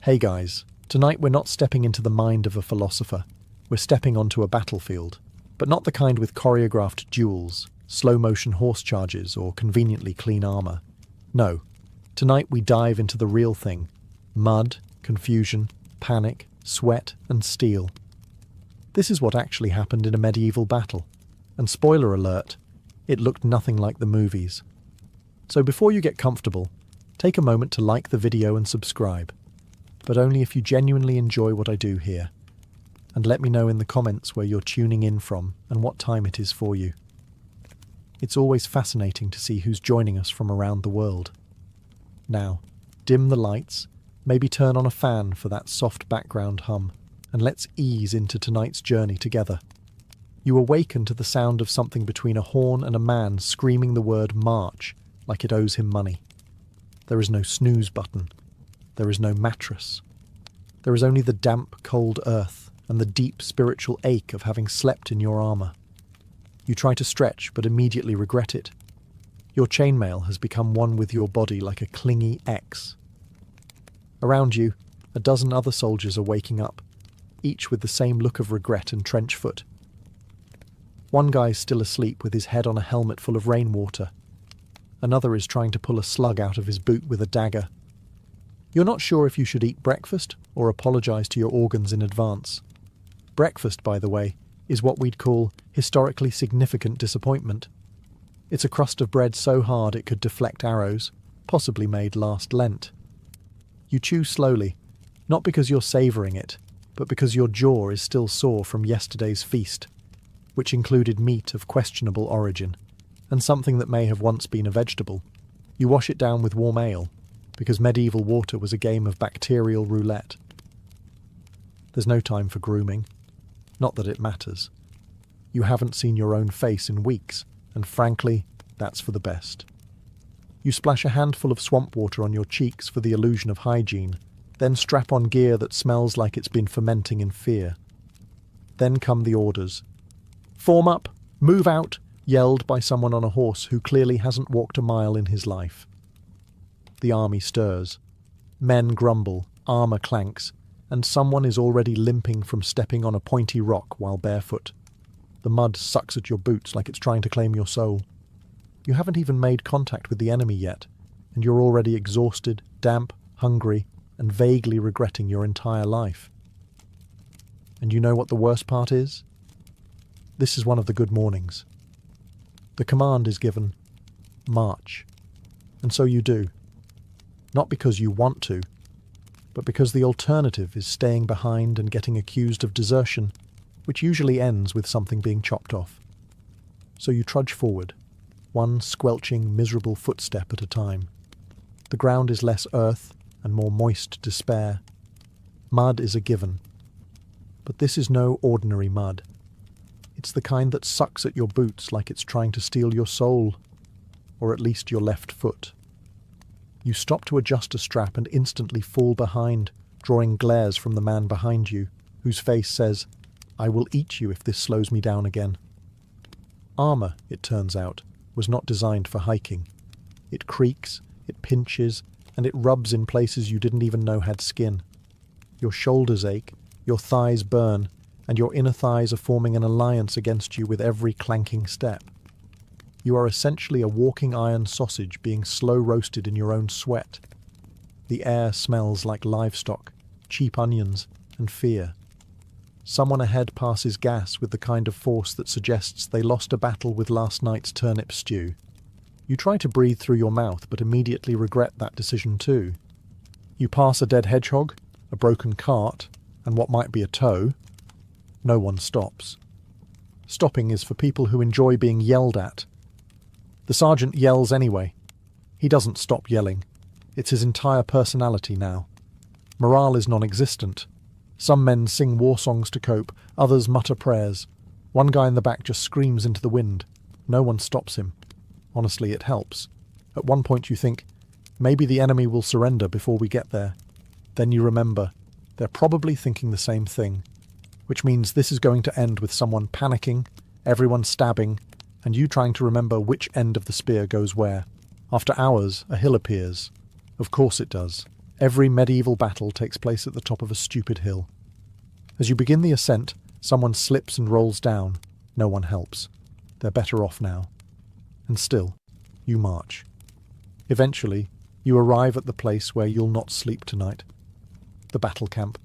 Hey guys, tonight we're not stepping into the mind of a philosopher. We're stepping onto a battlefield, but not the kind with choreographed duels, slow-motion horse charges, or conveniently clean armor. No, tonight we dive into the real thing. Mud, confusion, panic, sweat, and steel. This is what actually happened in a medieval battle. And spoiler alert, it looked nothing like the movies. So before you get comfortable, take a moment to like the video and subscribe. But only if you genuinely enjoy what I do here. And let me know in the comments where you're tuning in from and what time it is for you. It's always fascinating to see who's joining us from around the world. Now, dim the lights, maybe turn on a fan for that soft background hum, and let's ease into tonight's journey together. You awaken to the sound of something between a horn and a man screaming the word march like it owes him money. There is no snooze button. There is no mattress. There is only the damp, cold earth and the deep spiritual ache of having slept in your armour. You try to stretch, but immediately regret it. Your chainmail has become one with your body like a clingy X. Around you, a dozen other soldiers are waking up, each with the same look of regret and trench foot. One guy's still asleep with his head on a helmet full of rainwater. Another is trying to pull a slug out of his boot with a dagger. You're not sure if you should eat breakfast or apologise to your organs in advance. Breakfast, by the way, is what we'd call historically significant disappointment. It's a crust of bread so hard it could deflect arrows, possibly made last Lent. You chew slowly, not because you're savouring it, but because your jaw is still sore from yesterday's feast, which included meat of questionable origin, and something that may have once been a vegetable. You wash it down with warm ale, because medieval water was a game of bacterial roulette. There's no time for grooming. Not that it matters. You haven't seen your own face in weeks, and frankly, that's for the best. You splash a handful of swamp water on your cheeks for the illusion of hygiene, then strap on gear that smells like it's been fermenting in fear. Then come the orders. Form up! Move out! Yelled by someone on a horse who clearly hasn't walked a mile in his life. The army stirs. Men grumble, armour clanks, and someone is already limping from stepping on a pointy rock while barefoot. The mud sucks at your boots like it's trying to claim your soul. You haven't even made contact with the enemy yet, and you're already exhausted, damp, hungry, and vaguely regretting your entire life. And you know what the worst part is? This is one of the good mornings. The command is given, march, and so you do. Not because you want to, but because the alternative is staying behind and getting accused of desertion, which usually ends with something being chopped off. So you trudge forward, one squelching, miserable footstep at a time. The ground is less earth and more moist despair. Mud is a given. But this is no ordinary mud. It's the kind that sucks at your boots like it's trying to steal your soul, or at least your left foot. You stop to adjust a strap and instantly fall behind, drawing glares from the man behind you, whose face says, "I will eat you if this slows me down again." Armour, it turns out, was not designed for hiking. It creaks, it pinches, and it rubs in places you didn't even know had skin. Your shoulders ache, your thighs burn, and your inner thighs are forming an alliance against you with every clanking step. You are essentially a walking iron sausage being slow roasted in your own sweat. The air smells like livestock, cheap onions, and fear. Someone ahead passes gas with the kind of force that suggests they lost a battle with last night's turnip stew. You try to breathe through your mouth, but immediately regret that decision too. You pass a dead hedgehog, a broken cart, and what might be a toe. No one stops. Stopping is for people who enjoy being yelled at. The sergeant yells anyway. He doesn't stop yelling. It's his entire personality now. Morale is non-existent. Some men sing war songs to cope, others mutter prayers. One guy in the back just screams into the wind. No one stops him. Honestly, it helps. At one point you think, maybe the enemy will surrender before we get there. Then you remember, they're probably thinking the same thing, which means this is going to end with someone panicking, everyone stabbing, and you trying to remember which end of the spear goes where. After hours, a hill appears. Of course it does. Every medieval battle takes place at the top of a stupid hill. As you begin the ascent, someone slips and rolls down. No one helps. They're better off now. And still, you march. Eventually, you arrive at the place where you'll not sleep tonight. The battle camp.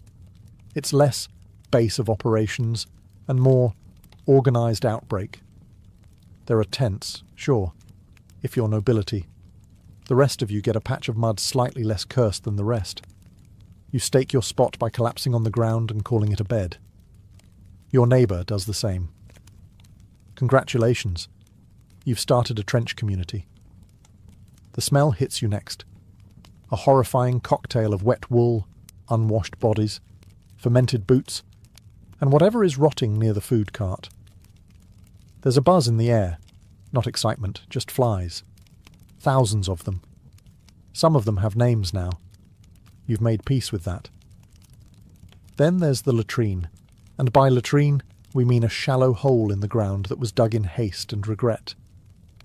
It's less base of operations and more organised outbreak. There are tents, sure, if you're nobility. The rest of you get a patch of mud slightly less cursed than the rest. You stake your spot by collapsing on the ground and calling it a bed. Your neighbour does the same. Congratulations, you've started a trench community. The smell hits you next. A horrifying cocktail of wet wool, unwashed bodies, fermented boots, and whatever is rotting near the food cart. There's a buzz in the air, not excitement, just flies. Thousands of them. Some of them have names now. You've made peace with that. Then there's the latrine, and by latrine we mean a shallow hole in the ground that was dug in haste and regret.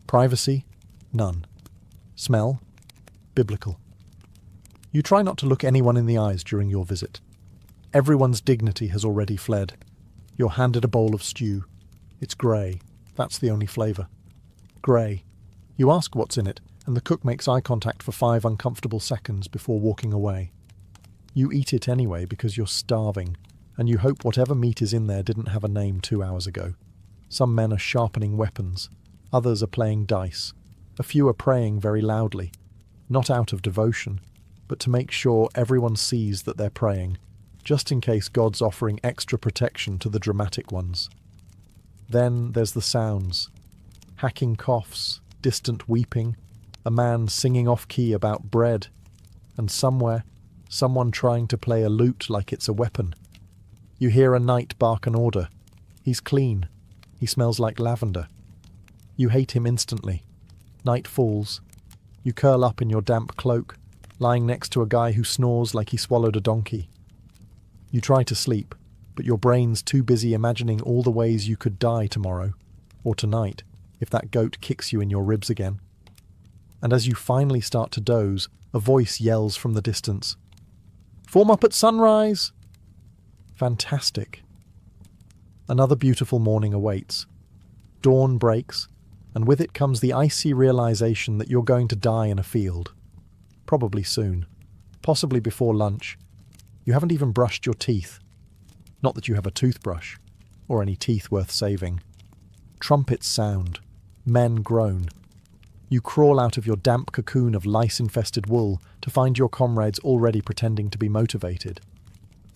Privacy? None. Smell? Biblical. You try not to look anyone in the eyes during your visit. Everyone's dignity has already fled. You're handed a bowl of stew. It's grey. That's the only flavour. Grey. You ask what's in it, and the cook makes eye contact for 5 uncomfortable seconds before walking away. You eat it anyway because you're starving, and you hope whatever meat is in there didn't have a name 2 hours ago. Some men are sharpening weapons. Others are playing dice. A few are praying very loudly, not out of devotion, but to make sure everyone sees that they're praying, just in case God's offering extra protection to the dramatic ones. Then there's the sounds. Hacking coughs, distant weeping, a man singing off-key about bread, and somewhere, someone trying to play a lute like it's a weapon. You hear a knight bark an order. He's clean. He smells like lavender. You hate him instantly. Night falls. You curl up in your damp cloak, lying next to a guy who snores like he swallowed a donkey. You try to sleep, but your brain's too busy imagining all the ways you could die tomorrow, or tonight, if that goat kicks you in your ribs again. And as you finally start to doze, a voice yells from the distance, "Form up at sunrise!" Fantastic. Another beautiful morning awaits. Dawn breaks, and with it comes the icy realization that you're going to die in a field. Probably soon. Possibly before lunch. You haven't even brushed your teeth. Not that you have a toothbrush, or any teeth worth saving. Trumpets sound. Men groan. You crawl out of your damp cocoon of lice-infested wool to find your comrades already pretending to be motivated.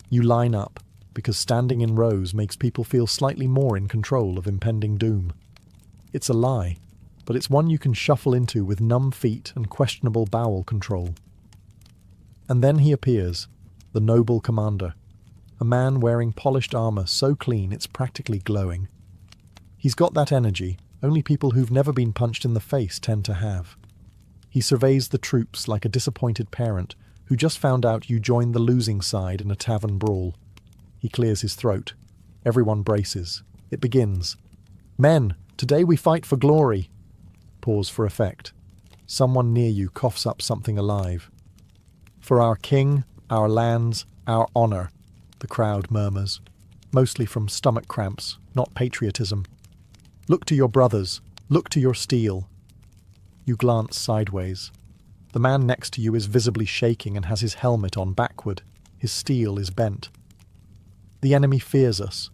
You line up, because standing in rows makes people feel slightly more in control of impending doom. It's a lie, but it's one you can shuffle into with numb feet and questionable bowel control. And then he appears, the noble commander, a man wearing polished armour so clean it's practically glowing. He's got that energy only people who've never been punched in the face tend to have. He surveys the troops like a disappointed parent who just found out you joined the losing side in a tavern brawl. He clears his throat. Everyone braces. It begins. "Men, today we fight for glory." Pause for effect. Someone near you coughs up something alive. "For our king, our lands, our honour," the crowd murmurs, mostly from stomach cramps, not patriotism. "Look to your brothers. Look to your steel." You glance sideways. The man next to you is visibly shaking and has his helmet on backward. His steel is bent. The enemy fears us.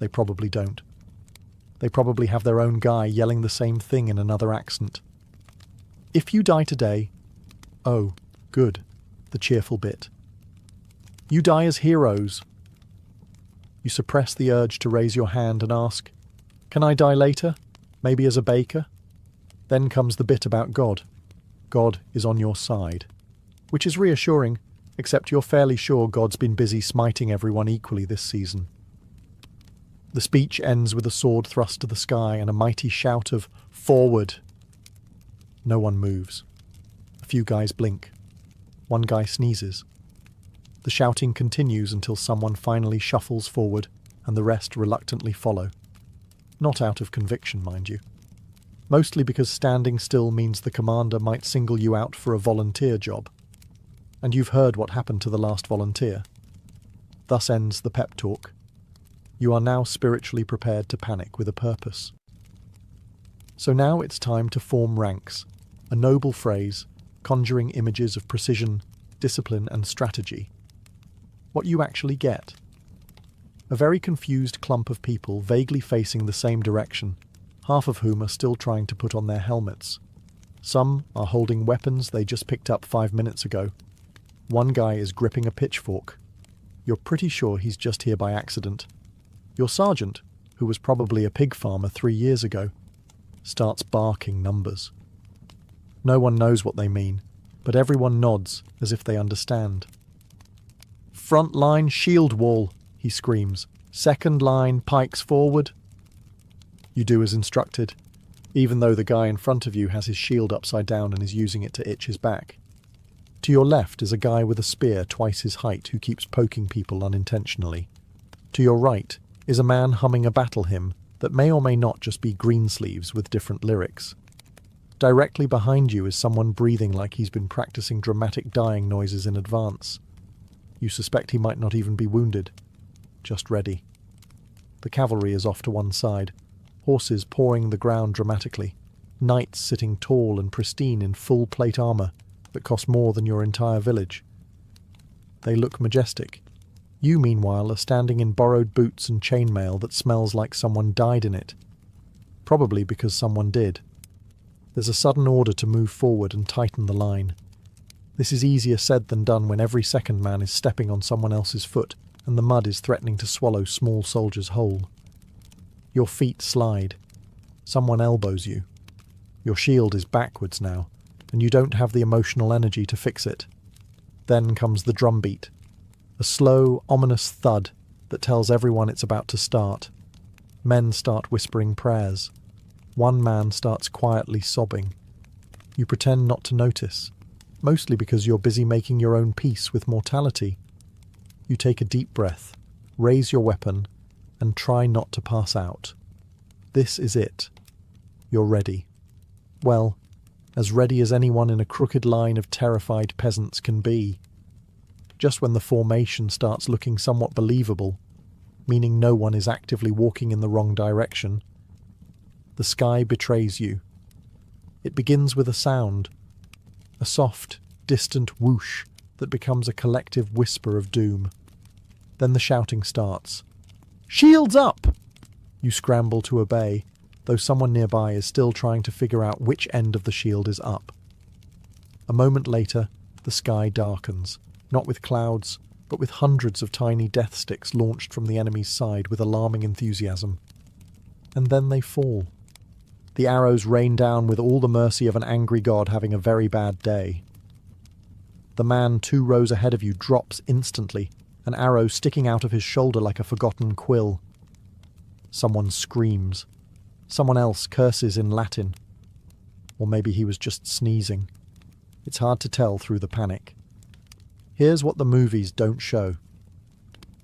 They probably don't. They probably have their own guy yelling the same thing in another accent. "If you die today..." "Oh, good," the cheerful bit. "You die as heroes." You suppress the urge to raise your hand and ask, "Can I die later? Maybe as a baker?" Then comes the bit about God. God is on your side. Which is reassuring, except you're fairly sure God's been busy smiting everyone equally this season. The speech ends with a sword thrust to the sky and a mighty shout of "Forward!" No one moves. A few guys blink. One guy sneezes. The shouting continues until someone finally shuffles forward and the rest reluctantly follow. Not out of conviction, mind you. Mostly because standing still means the commander might single you out for a volunteer job. and you've heard what happened to the last volunteer. Thus ends the pep talk. You are now spiritually prepared to panic with a purpose. So now it's time to form ranks, a noble phrase conjuring images of precision, discipline and strategy. What you actually get: a very confused clump of people vaguely facing the same direction, half of whom are still trying to put on their helmets. Some are holding weapons they just picked up 5 minutes ago. One guy is gripping a pitchfork. You're pretty sure he's just here by accident. Your sergeant, who was probably a pig farmer 3 years ago, starts barking numbers. No one knows what they mean, but everyone nods as if they understand. "Front line shield wall," he screams. "Second line pikes forward." You do as instructed, even though the guy in front of you has his shield upside down and is using it to itch his back. To your left is a guy with a spear twice his height who keeps poking people unintentionally. To your right is a man humming a battle hymn that may or may not just be Greensleeves with different lyrics. Directly behind you is someone breathing like he's been practicing dramatic dying noises in advance. You suspect he might not even be wounded. Just ready. The cavalry is off to one side, horses pawing the ground dramatically, knights sitting tall and pristine in full plate armour that cost more than your entire village. They look majestic. You, meanwhile, are standing in borrowed boots and chainmail that smells like someone died in it. Probably because someone did. There's a sudden order to move forward and tighten the line. This is easier said than done when every second man is stepping on someone else's foot and the mud is threatening to swallow small soldiers whole. Your feet slide. Someone elbows you. Your shield is backwards now, and you don't have the emotional energy to fix it. Then comes the drumbeat. A slow, ominous thud that tells everyone it's about to start. Men start whispering prayers. One man starts quietly sobbing. You pretend not to notice, mostly because you're busy making your own peace with mortality. You take a deep breath, raise your weapon, and try not to pass out. This is it. You're ready. Well, as ready as anyone in a crooked line of terrified peasants can be. Just when the formation starts looking somewhat believable, meaning no one is actively walking in the wrong direction, the sky betrays you. It begins with a sound, a soft, distant whoosh that becomes a collective whisper of doom. Then the shouting starts. "Shields up!" You scramble to obey, though someone nearby is still trying to figure out which end of the shield is up. A moment later, the sky darkens, not with clouds, but with hundreds of tiny death sticks launched from the enemy's side with alarming enthusiasm. And then they fall. The arrows rain down with all the mercy of an angry god having a very bad day. The man 2 rows ahead of you drops instantly, an arrow sticking out of his shoulder like a forgotten quill. Someone screams. Someone else curses in Latin. Or maybe he was just sneezing. It's hard to tell through the panic. Here's what the movies don't show.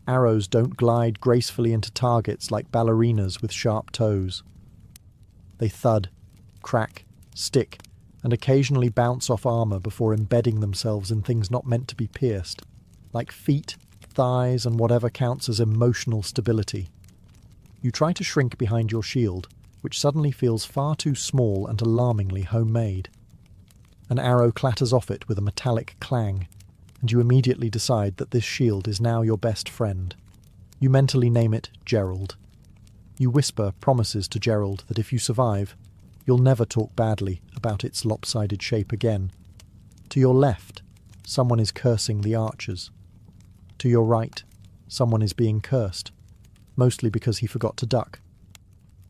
Arrows don't glide gracefully into targets like ballerinas with sharp toes. They thud, crack, stick, and occasionally bounce off armour before embedding themselves in things not meant to be pierced, like feet, thighs, and whatever counts as emotional stability. You try to shrink behind your shield, which suddenly feels far too small and alarmingly homemade. An arrow clatters off it with a metallic clang, and you immediately decide that this shield is now your best friend. You mentally name it Gerald. You whisper promises to Gerald that if you survive, you'll never talk badly about its lopsided shape again. To your left, someone is cursing the archers. To your right, someone is being cursed, mostly because he forgot to duck.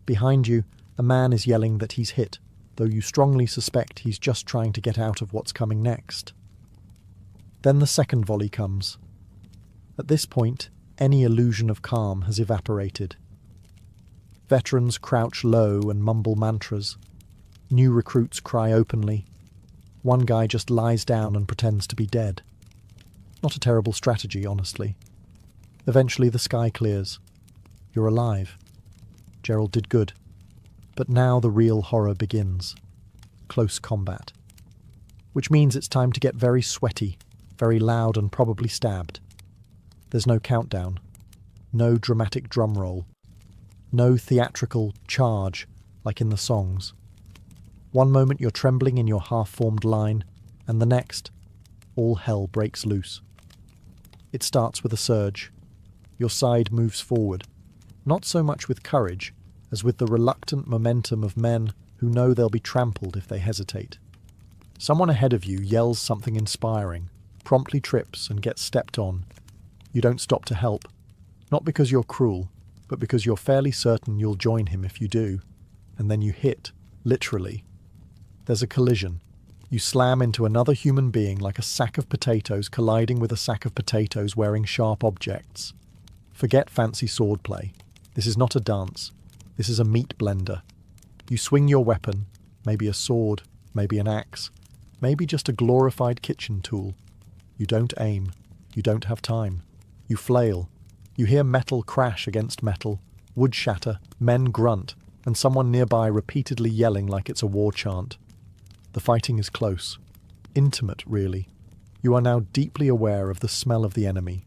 Behind you, a man is yelling that he's hit, though you strongly suspect he's just trying to get out of what's coming next. Then the second volley comes. At this point, any illusion of calm has evaporated. Veterans crouch low and mumble mantras. New recruits cry openly. One guy just lies down and pretends to be dead. Not a terrible strategy, honestly. Eventually the sky clears. You're alive. Gerald did good. But now the real horror begins. Close combat. Which means it's time to get very sweaty, very loud and probably stabbed. There's no countdown, no dramatic drum roll, no theatrical charge like in the songs. One moment you're trembling in your half-formed line, and the next, all hell breaks loose. It starts with a surge. Your side moves forward, not so much with courage as with the reluctant momentum of men who know they'll be trampled if they hesitate. Someone ahead of you yells something inspiring, promptly trips and gets stepped on. You don't stop to help, not because you're cruel, but because you're fairly certain you'll join him if you do. And then you hit, literally. There's a collision. You slam into another human being like a sack of potatoes colliding with a sack of potatoes wearing sharp objects. Forget fancy swordplay. This is not a dance. This is a meat blender. You swing your weapon, maybe a sword, maybe an axe, maybe just a glorified kitchen tool. You don't aim. You don't have time. You flail. You hear metal crash against metal, wood shatter, men grunt, and someone nearby repeatedly yelling like it's a war chant. The fighting is close. Intimate, really. You are now deeply aware of the smell of the enemy.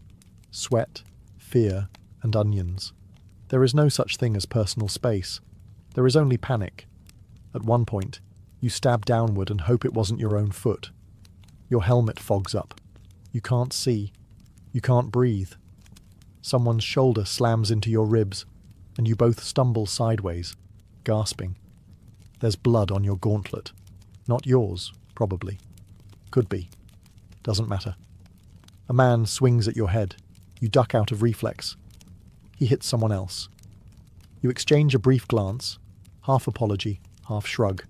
Sweat, fear, and onions. There is no such thing as personal space. There is only panic. At one point, you stab downward and hope it wasn't your own foot. Your helmet fogs up. You can't see. You can't breathe. Someone's shoulder slams into your ribs, and you both stumble sideways, gasping. There's blood on your gauntlet. Not yours, probably. Could be. Doesn't matter. A man swings at your head. You duck out of reflex. He hits someone else. You exchange a brief glance, half apology, half shrug.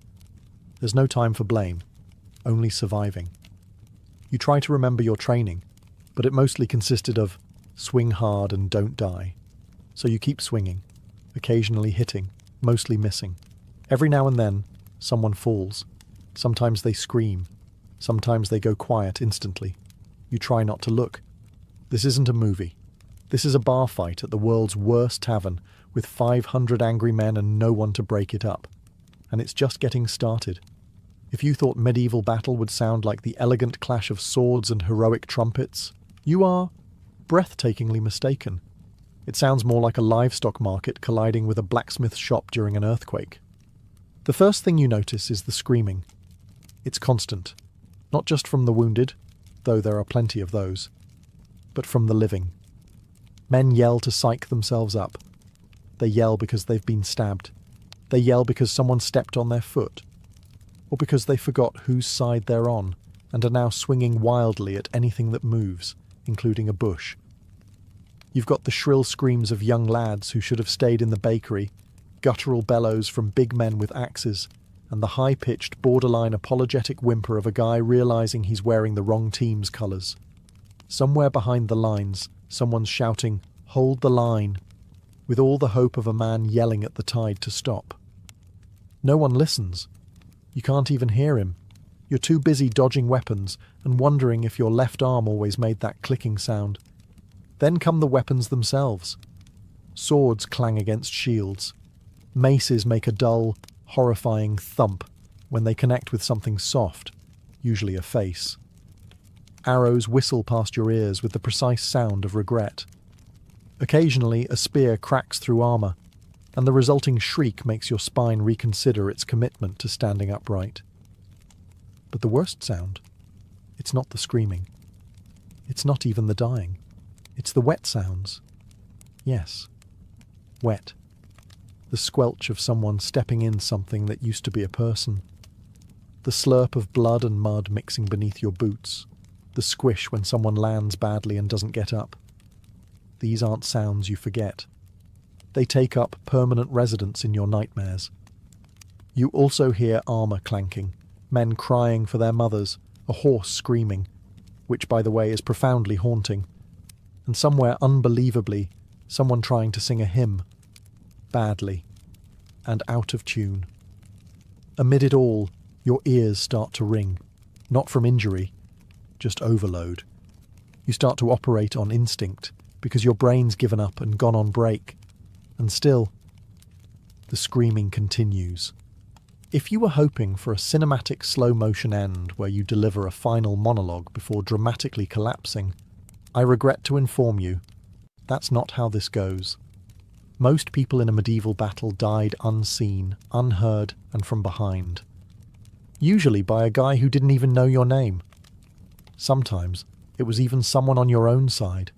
There's no time for blame, only surviving. You try to remember your training, but it mostly consisted of swing hard and don't die. So you keep swinging, occasionally hitting, mostly missing. Every now and then, someone falls. Sometimes they scream. Sometimes they go quiet instantly. You try not to look. This isn't a movie. This is a bar fight at the world's worst tavern with 500 angry men and no one to break it up. And it's just getting started. If you thought medieval battle would sound like the elegant clash of swords and heroic trumpets, you are breathtakingly mistaken. It sounds more like a livestock market colliding with a blacksmith shop during an earthquake. The first thing you notice is the screaming. It's constant, not just from the wounded, though there are plenty of those, but from the living. Men yell to psych themselves up. They yell because they've been stabbed. They yell because someone stepped on their foot, or because they forgot whose side they're on and are now swinging wildly at anything that moves, including a bush. You've got the shrill screams of young lads who should have stayed in the bakery, guttural bellows from big men with axes, and the high-pitched, borderline apologetic whimper of a guy realizing he's wearing the wrong team's colours. Somewhere behind the lines, someone's shouting, "Hold the line," with all the hope of a man yelling at the tide to stop. No one listens. You can't even hear him. You're too busy dodging weapons and wondering if your left arm always made that clicking sound. Then come the weapons themselves. Swords clang against shields. Maces make a dull, horrifying thump when they connect with something soft, usually a face. Arrows whistle past your ears with the precise sound of regret. Occasionally, a spear cracks through armour, and the resulting shriek makes your spine reconsider its commitment to standing upright. But the worst sound, it's not the screaming. It's not even the dying. It's the wet sounds. Yes, wet. The squelch of someone stepping in something that used to be a person. The slurp of blood and mud mixing beneath your boots. The squish when someone lands badly and doesn't get up. These aren't sounds you forget. They take up permanent residence in your nightmares. You also hear armour clanking, men crying for their mothers, a horse screaming, which, by the way, is profoundly haunting, and somewhere unbelievably, someone trying to sing a hymn, badly, and out of tune. Amid it all, your ears start to ring, not from injury, just overload. You start to operate on instinct, because your brain's given up and gone on break. And still, the screaming continues. If you were hoping for a cinematic slow-motion end where you deliver a final monologue before dramatically collapsing, I regret to inform you, that's not how this goes. Most people in a medieval battle died unseen, unheard, and from behind. Usually by a guy who didn't even know your name. Sometimes it was even someone on your own side.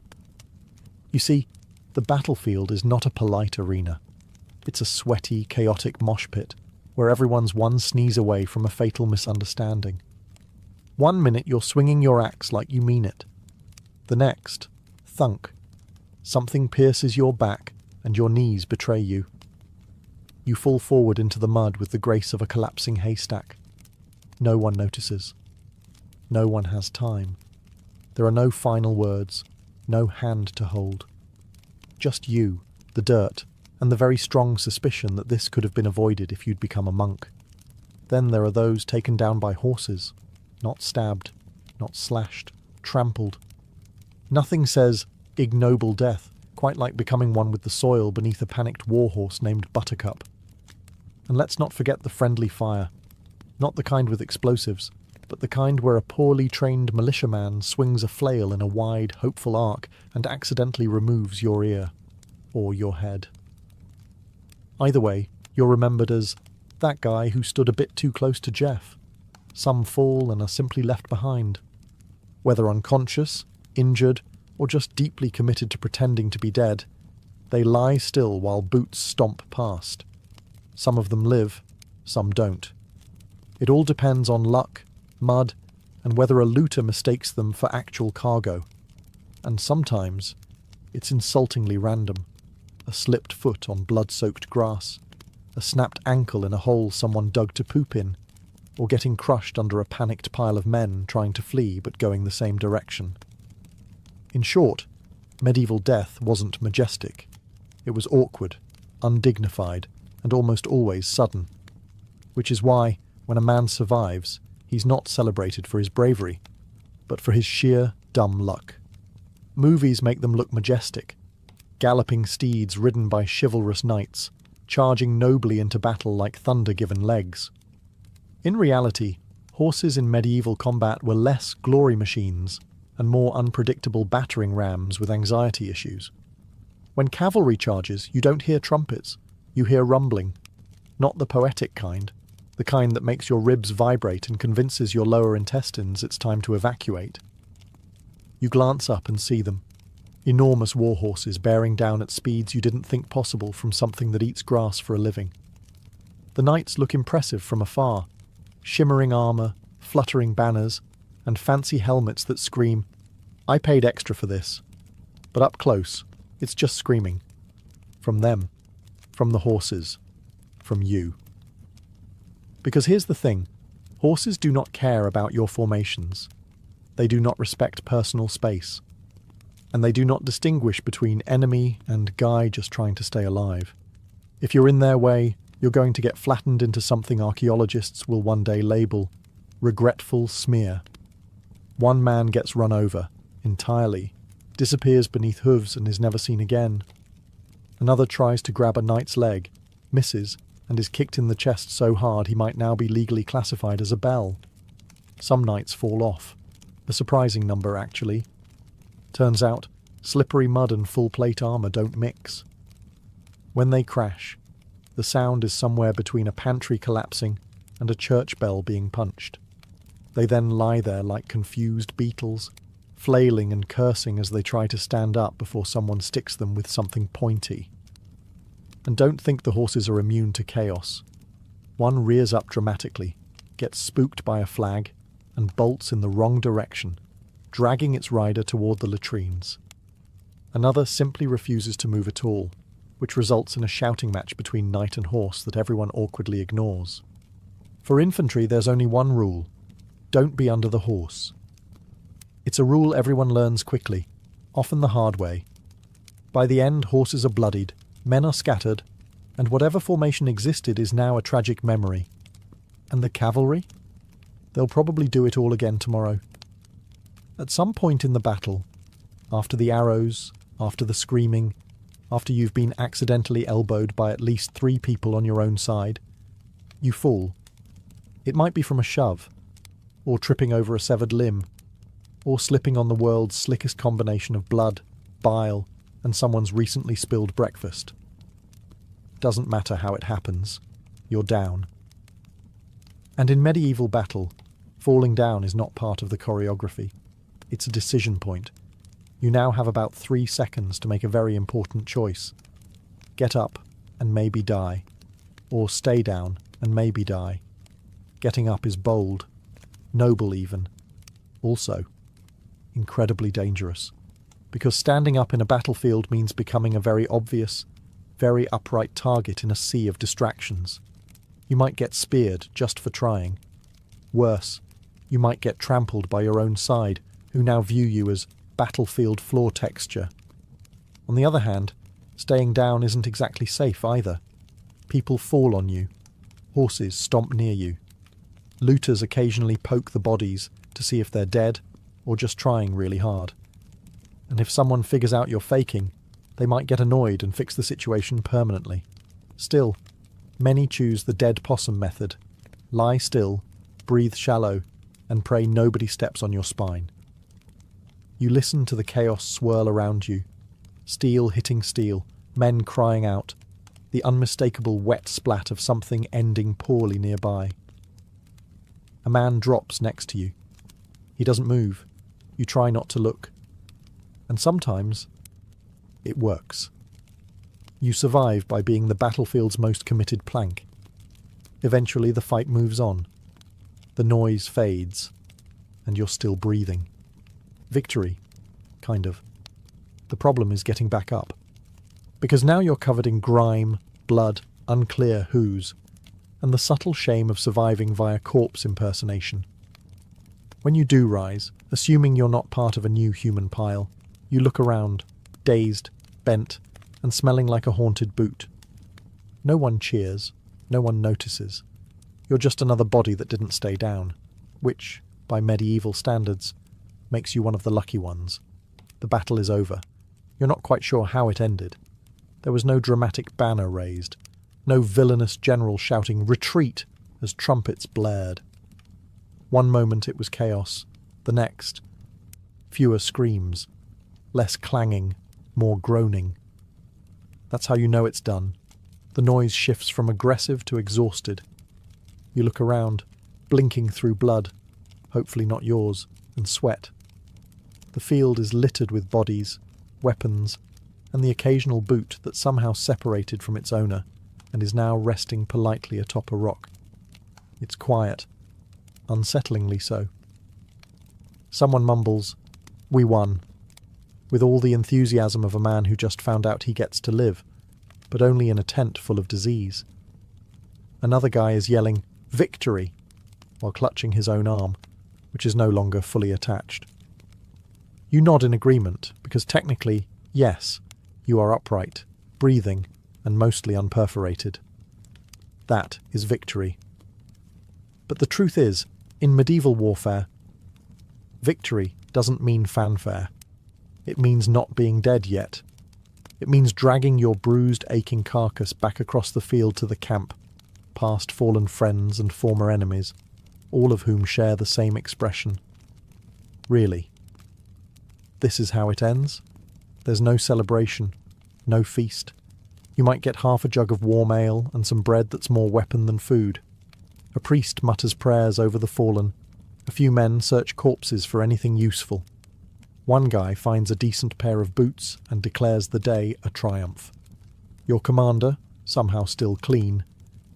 You see, the battlefield is not a polite arena. It's a sweaty, chaotic mosh pit where everyone's one sneeze away from a fatal misunderstanding. 1 minute you're swinging your axe like you mean it. The next, thunk. Something pierces your back and your knees betray you. You fall forward into the mud with the grace of a collapsing haystack. No one notices. No one has time. There are no final words, no hand to hold. Just you, the dirt, and the very strong suspicion that this could have been avoided if you'd become a monk. Then there are those taken down by horses, not stabbed, not slashed, trampled. Nothing says ignoble death quite like becoming one with the soil beneath a panicked warhorse named Buttercup. And let's not forget the friendly fire, not the kind with explosives, but the kind where a poorly trained militiaman swings a flail in a wide, hopeful arc and accidentally removes your ear, or your head. Either way, you're remembered as that guy who stood a bit too close to Jeff. Some fall and are simply left behind. Whether unconscious, injured, or just deeply committed to pretending to be dead, they lie still while boots stomp past. Some of them live, some don't. It all depends on luck, mud, and whether a looter mistakes them for actual cargo. And sometimes it's insultingly random. A slipped foot on blood-soaked grass, a snapped ankle in a hole someone dug to poop in, or getting crushed under a panicked pile of men trying to flee but going the same direction. In short, medieval death wasn't majestic. It was awkward, undignified, and almost always sudden. Which is why, when a man survives, he's not celebrated for his bravery, but for his sheer, dumb luck. Movies make them look majestic. Galloping steeds ridden by chivalrous knights, charging nobly into battle like thunder given legs. In reality, horses in medieval combat were less glory machines and more unpredictable battering rams with anxiety issues. When cavalry charges, you don't hear trumpets, you hear rumbling. Not the poetic kind, the kind that makes your ribs vibrate and convinces your lower intestines it's time to evacuate. You glance up and see them. Enormous warhorses bearing down at speeds you didn't think possible from something that eats grass for a living. The knights look impressive from afar, shimmering armour, fluttering banners, and fancy helmets that scream, "I paid extra for this." But up close, it's just screaming. From them, from the horses, from you. Because here's the thing, horses do not care about your formations. They do not respect personal space. And they do not distinguish between enemy and guy just trying to stay alive. If you're in their way, you're going to get flattened into something archaeologists will one day label regretful smear. One man gets run over, entirely, disappears beneath hooves and is never seen again. Another tries to grab a knight's leg, misses, and is kicked in the chest so hard he might now be legally classified as a belle. Some knights fall off. A surprising number, actually. Turns out, slippery mud and full plate armour don't mix. When they crash, the sound is somewhere between a pantry collapsing and a church bell being punched. They then lie there like confused beetles, flailing and cursing as they try to stand up before someone sticks them with something pointy. And don't think the horses are immune to chaos. One rears up dramatically, gets spooked by a flag, and bolts in the wrong direction, dragging its rider toward the latrines. Another simply refuses to move at all, which results in a shouting match between knight and horse that everyone awkwardly ignores. For infantry, there's only one rule: don't be under the horse. It's a rule everyone learns quickly, often the hard way. By the end, horses are bloodied, men are scattered, and whatever formation existed is now a tragic memory. And the cavalry? They'll probably do it all again tomorrow. At some point in the battle, after the arrows, after the screaming, after you've been accidentally elbowed by at least 3 people on your own side, you fall It might be from a shove, or tripping over a severed limb, or slipping on the world's slickest combination of blood, bile, and someone's recently spilled breakfast. Doesn't matter how it happens, you're down. And in medieval battle, falling down is not part of the choreography. It's a decision point. You now have about 3 seconds to make a very important choice. Get up and maybe die, or stay down and maybe die. Getting up is bold, noble even. Also, incredibly dangerous. Because standing up in a battlefield means becoming a very obvious, very upright target in a sea of distractions. You might get speared just for trying. Worse, you might get trampled by your own side, who now view you as battlefield floor texture. On the other hand, staying down isn't exactly safe either. People fall on you. Horses stomp near you. Looters occasionally poke the bodies to see if they're dead or just trying really hard. And if someone figures out you're faking, they might get annoyed and fix the situation permanently. Still, many choose the dead possum method. Lie still, breathe shallow, and pray nobody steps on your spine. You listen to the chaos swirl around you. Steel hitting steel, men crying out, the unmistakable wet splat of something ending poorly nearby. A man drops next to you. He doesn't move. You try not to look. And sometimes, it works. You survive by being the battlefield's most committed plank. Eventually the fight moves on. The noise fades, and you're still breathing. Victory, kind of. The problem is getting back up. Because now you're covered in grime, blood, unclear whos, and the subtle shame of surviving via corpse impersonation. When you do rise, assuming you're not part of a new human pile, you look around, dazed, bent, and smelling like a haunted boot. No one cheers, no one notices. You're just another body that didn't stay down, which, by medieval standards, makes you one of the lucky ones. The battle is over. You're not quite sure how it ended. There was no dramatic banner raised, no villainous general shouting "Retreat!" as trumpets blared. One moment it was chaos, the next, fewer screams, less clanging, more groaning. That's how you know it's done. The noise shifts from aggressive to exhausted. You look around, blinking through blood, hopefully not yours, and sweat. The field is littered with bodies, weapons, and the occasional boot that somehow separated from its owner and is now resting politely atop a rock. It's quiet, unsettlingly so. Someone mumbles, "We won," with all the enthusiasm of a man who just found out he gets to live, but only in a tent full of disease. Another guy is yelling, "Victory!" while clutching his own arm, which is no longer fully attached. You nod in agreement, because technically, yes, you are upright, breathing, and mostly unperforated. That is victory. But the truth is, in medieval warfare, victory doesn't mean fanfare. It means not being dead yet. It means dragging your bruised, aching carcass back across the field to the camp, past fallen friends and former enemies, all of whom share the same expression. Really. This is how it ends. There's no celebration, no feast. You might get half a jug of warm ale and some bread that's more weapon than food. A priest mutters prayers over the fallen. A few men search corpses for anything useful. One guy finds a decent pair of boots and declares the day a triumph. Your commander, somehow still clean,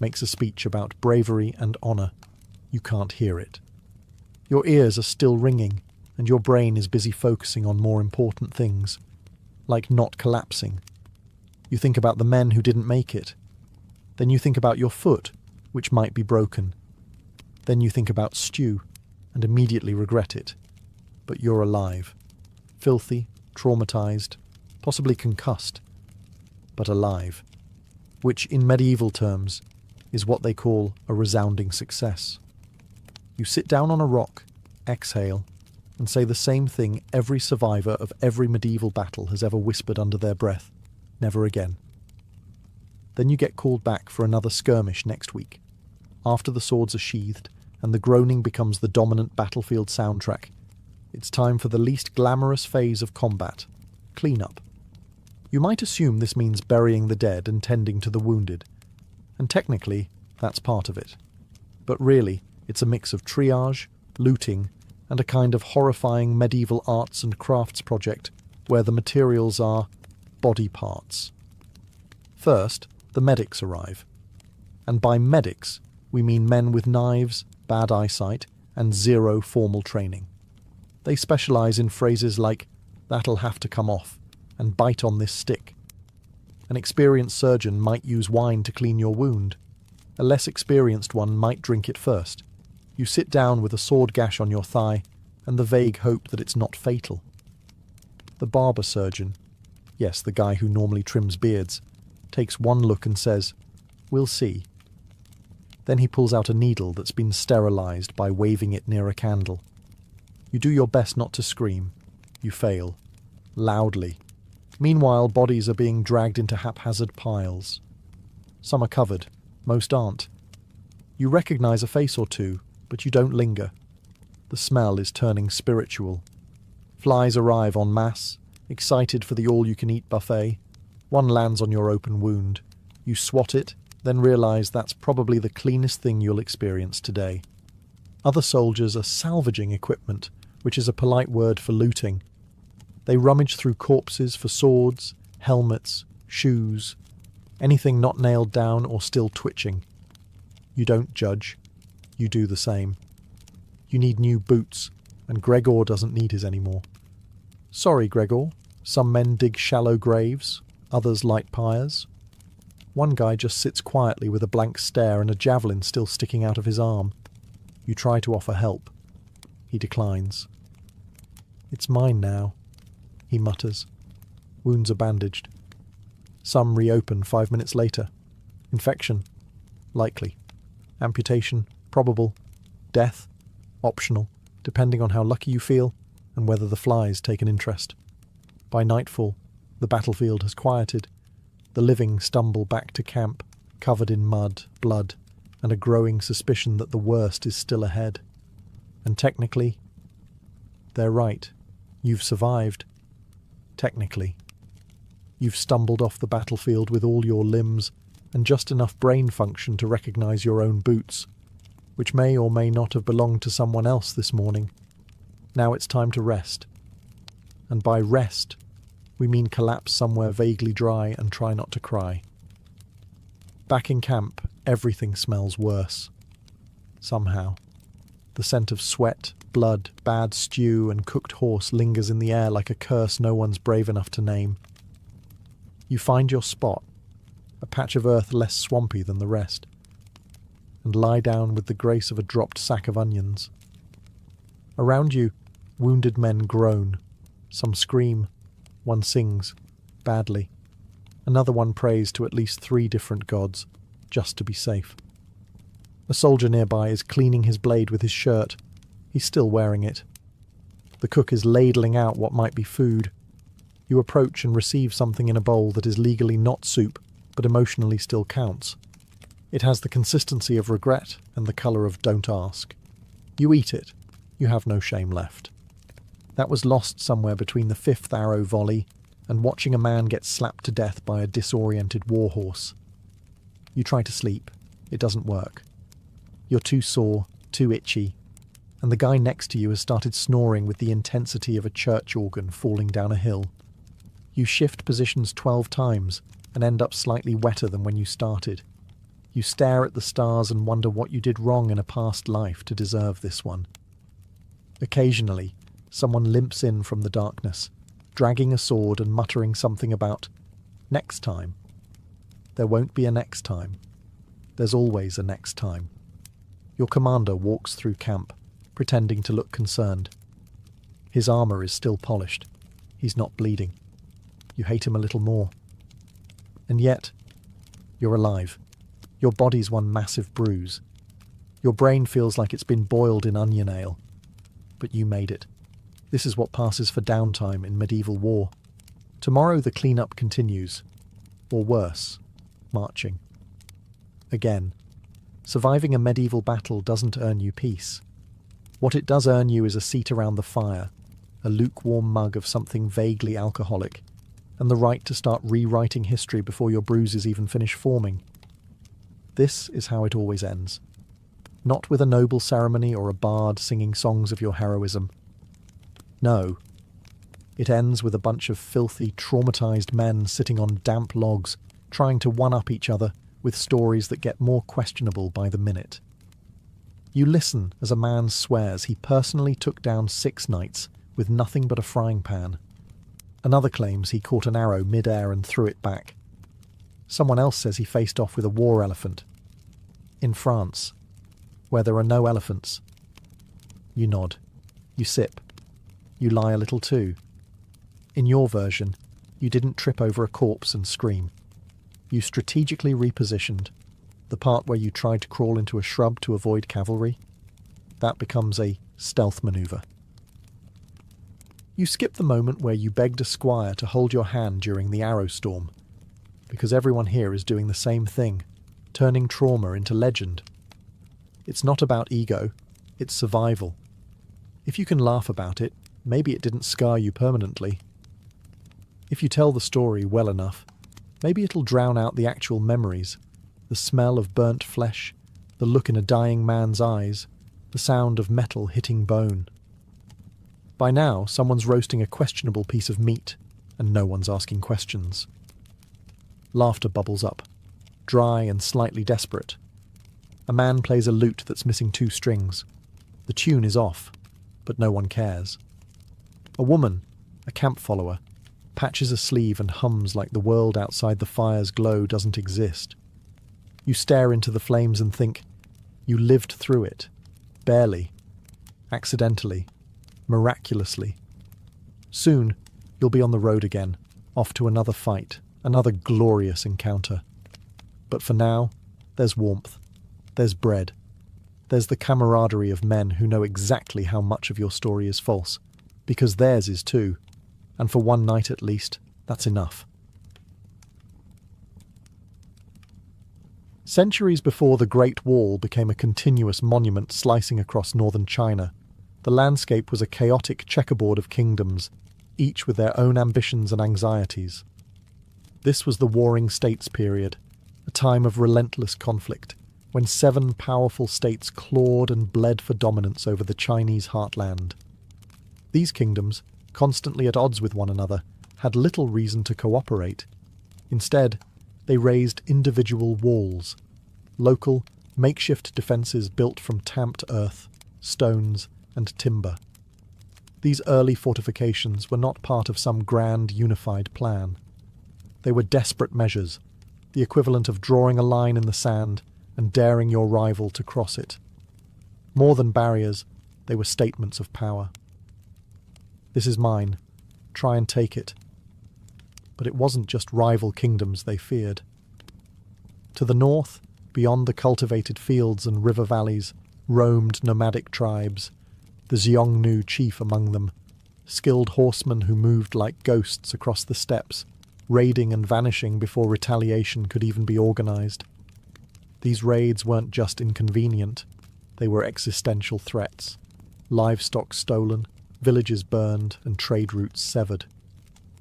makes a speech about bravery and honour. You can't hear it. Your ears are still ringing, and your brain is busy focusing on more important things, like not collapsing. You think about the men who didn't make it. Then you think about your foot, which might be broken. Then you think about stew, and immediately regret it. But you're alive. Filthy, traumatized, possibly concussed, but alive, which in medieval terms is what they call a resounding success. You sit down on a rock, exhale, and say the same thing every survivor of every medieval battle has ever whispered under their breath: never again. Then you get called back for another skirmish next week. After the swords are sheathed, and the groaning becomes the dominant battlefield soundtrack. It's time for the least glamorous phase of combat, cleanup. You might assume this means burying the dead and tending to the wounded, and technically, that's part of it. But really, it's a mix of triage, looting, and a kind of horrifying medieval arts and crafts project where the materials are body parts. First, the medics arrive. And by medics, we mean men with knives, bad eyesight, and zero formal training. They specialise in phrases like, "That'll have to come off," and "bite on this stick." An experienced surgeon might use wine to clean your wound. A less experienced one might drink it first. You sit down with a sword gash on your thigh, and the vague hope that it's not fatal. The barber surgeon, yes, the guy who normally trims beards, takes one look and says, "We'll see." Then he pulls out a needle that's been sterilised by waving it near a candle. You do your best not to scream. You fail. Loudly. Meanwhile, bodies are being dragged into haphazard piles. Some are covered. Most aren't. You recognise a face or two, but you don't linger. The smell is turning spiritual. Flies arrive en masse, excited for the all-you-can-eat buffet. One lands on your open wound. You swat it, then realise that's probably the cleanest thing you'll experience today. Other soldiers are salvaging equipment, which is a polite word for looting. They rummage through corpses for swords, helmets, shoes, anything not nailed down or still twitching. You don't judge. You do the same. You need new boots, and Gregor doesn't need his anymore. Sorry, Gregor. Some men dig shallow graves, others light pyres. One guy just sits quietly with a blank stare and a javelin still sticking out of his arm. You try to offer help. He declines. "It's mine now," he mutters. Wounds are bandaged. Some reopen 5 minutes later. Infection? Likely. Amputation? Probable. Death? Optional, depending on how lucky you feel and whether the flies take an interest. By nightfall, the battlefield has quieted. The living stumble back to camp, covered in mud, blood, and a growing suspicion that the worst is still ahead. And technically, they're right. You've survived. Technically. You've stumbled off the battlefield with all your limbs and just enough brain function to recognise your own boots, which may or may not have belonged to someone else this morning. Now it's time to rest. And by rest, we mean collapse somewhere vaguely dry and try not to cry. Back in camp, everything smells worse. Somehow. The scent of sweat, blood, bad stew, and cooked horse lingers in the air like a curse no one's brave enough to name. You find your spot, a patch of earth less swampy than the rest, and lie down with the grace of a dropped sack of onions. Around you, wounded men groan. Some scream. One sings, badly. Another one prays to at least 3 different gods, just to be safe. A soldier nearby is cleaning his blade with his shirt. He's still wearing it. The cook is ladling out what might be food. You approach and receive something in a bowl that is legally not soup, but emotionally still counts. It has the consistency of regret and the colour of don't ask. You eat it. You have no shame left. That was lost somewhere between the 5th arrow volley and watching a man get slapped to death by a disoriented warhorse. You try to sleep. It doesn't work. You're too sore, too itchy, and the guy next to you has started snoring with the intensity of a church organ falling down a hill. You shift positions 12 times and end up slightly wetter than when you started. You stare at the stars and wonder what you did wrong in a past life to deserve this one. Occasionally, someone limps in from the darkness, dragging a sword and muttering something about next time. There won't be a next time. There's always a next time. Your commander walks through camp, pretending to look concerned. His armour is still polished. He's not bleeding. You hate him a little more. And yet, you're alive. Your body's one massive bruise. Your brain feels like it's been boiled in onion ale. But you made it. This is what passes for downtime in medieval war. Tomorrow the clean-up continues. Or worse, marching. Again. Surviving a medieval battle doesn't earn you peace. What it does earn you is a seat around the fire, a lukewarm mug of something vaguely alcoholic, and the right to start rewriting history before your bruises even finish forming. This is how it always ends. Not with a noble ceremony or a bard singing songs of your heroism. No. It ends with a bunch of filthy, traumatized men sitting on damp logs, trying to one-up each other with stories that get more questionable by the minute. You listen as a man swears he personally took down 6 knights with nothing but a frying pan. Another claims he caught an arrow mid-air and threw it back. Someone else says he faced off with a war elephant. In France, where there are no elephants. You nod. You sip. You lie a little too. In your version, you didn't trip over a corpse and scream. You strategically repositioned. The part where you tried to crawl into a shrub to avoid cavalry, that becomes a stealth maneuver. You skip the moment where you begged a squire to hold your hand during the arrow storm, because everyone here is doing the same thing, turning trauma into legend. It's not about ego, it's survival. If you can laugh about it, maybe it didn't scar you permanently. If you tell the story well enough, maybe it'll drown out the actual memories, the smell of burnt flesh, the look in a dying man's eyes, the sound of metal hitting bone. By now, someone's roasting a questionable piece of meat, and no one's asking questions. Laughter bubbles up, dry and slightly desperate. A man plays a lute that's missing 2 strings. The tune is off, but no one cares. A woman, a camp follower, patches a sleeve and hums like the world outside the fire's glow doesn't exist. You stare into the flames and think, you lived through it. Barely. Accidentally. Miraculously. Soon, you'll be on the road again, off to another fight, another glorious encounter. But for now, there's warmth. There's bread. There's the camaraderie of men who know exactly how much of your story is false, because theirs is too. And for one night at least, that's enough. Centuries before the Great Wall became a continuous monument slicing across northern China, the landscape was a chaotic checkerboard of kingdoms, each with their own ambitions and anxieties. This was the Warring States period, a time of relentless conflict, when 7 powerful states clawed and bled for dominance over the Chinese heartland. These kingdoms, constantly at odds with one another, had little reason to cooperate. Instead, they raised individual walls, local, makeshift defences built from tamped earth, stones, and timber. These early fortifications were not part of some grand unified plan. They were desperate measures, the equivalent of drawing a line in the sand and daring your rival to cross it. More than barriers, they were statements of power. This is mine. Try and take it. But it wasn't just rival kingdoms they feared. To the north, beyond the cultivated fields and river valleys, roamed nomadic tribes, the Xiongnu chief among them, skilled horsemen who moved like ghosts across the steppes, raiding and vanishing before retaliation could even be organized. These raids weren't just inconvenient, they were existential threats. Livestock stolen, villages burned, and trade routes severed.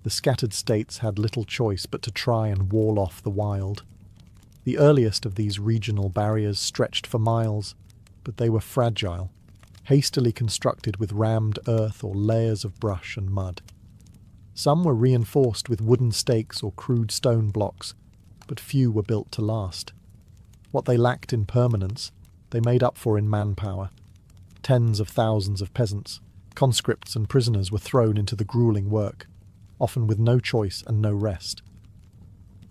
The scattered states had little choice but to try and wall off the wild. The earliest of these regional barriers stretched for miles, but they were fragile, hastily constructed with rammed earth or layers of brush and mud. Some were reinforced with wooden stakes or crude stone blocks, but few were built to last. What they lacked in permanence, they made up for in manpower. Tens of thousands of peasants, conscripts and prisoners were thrown into the grueling work, often with no choice and no rest.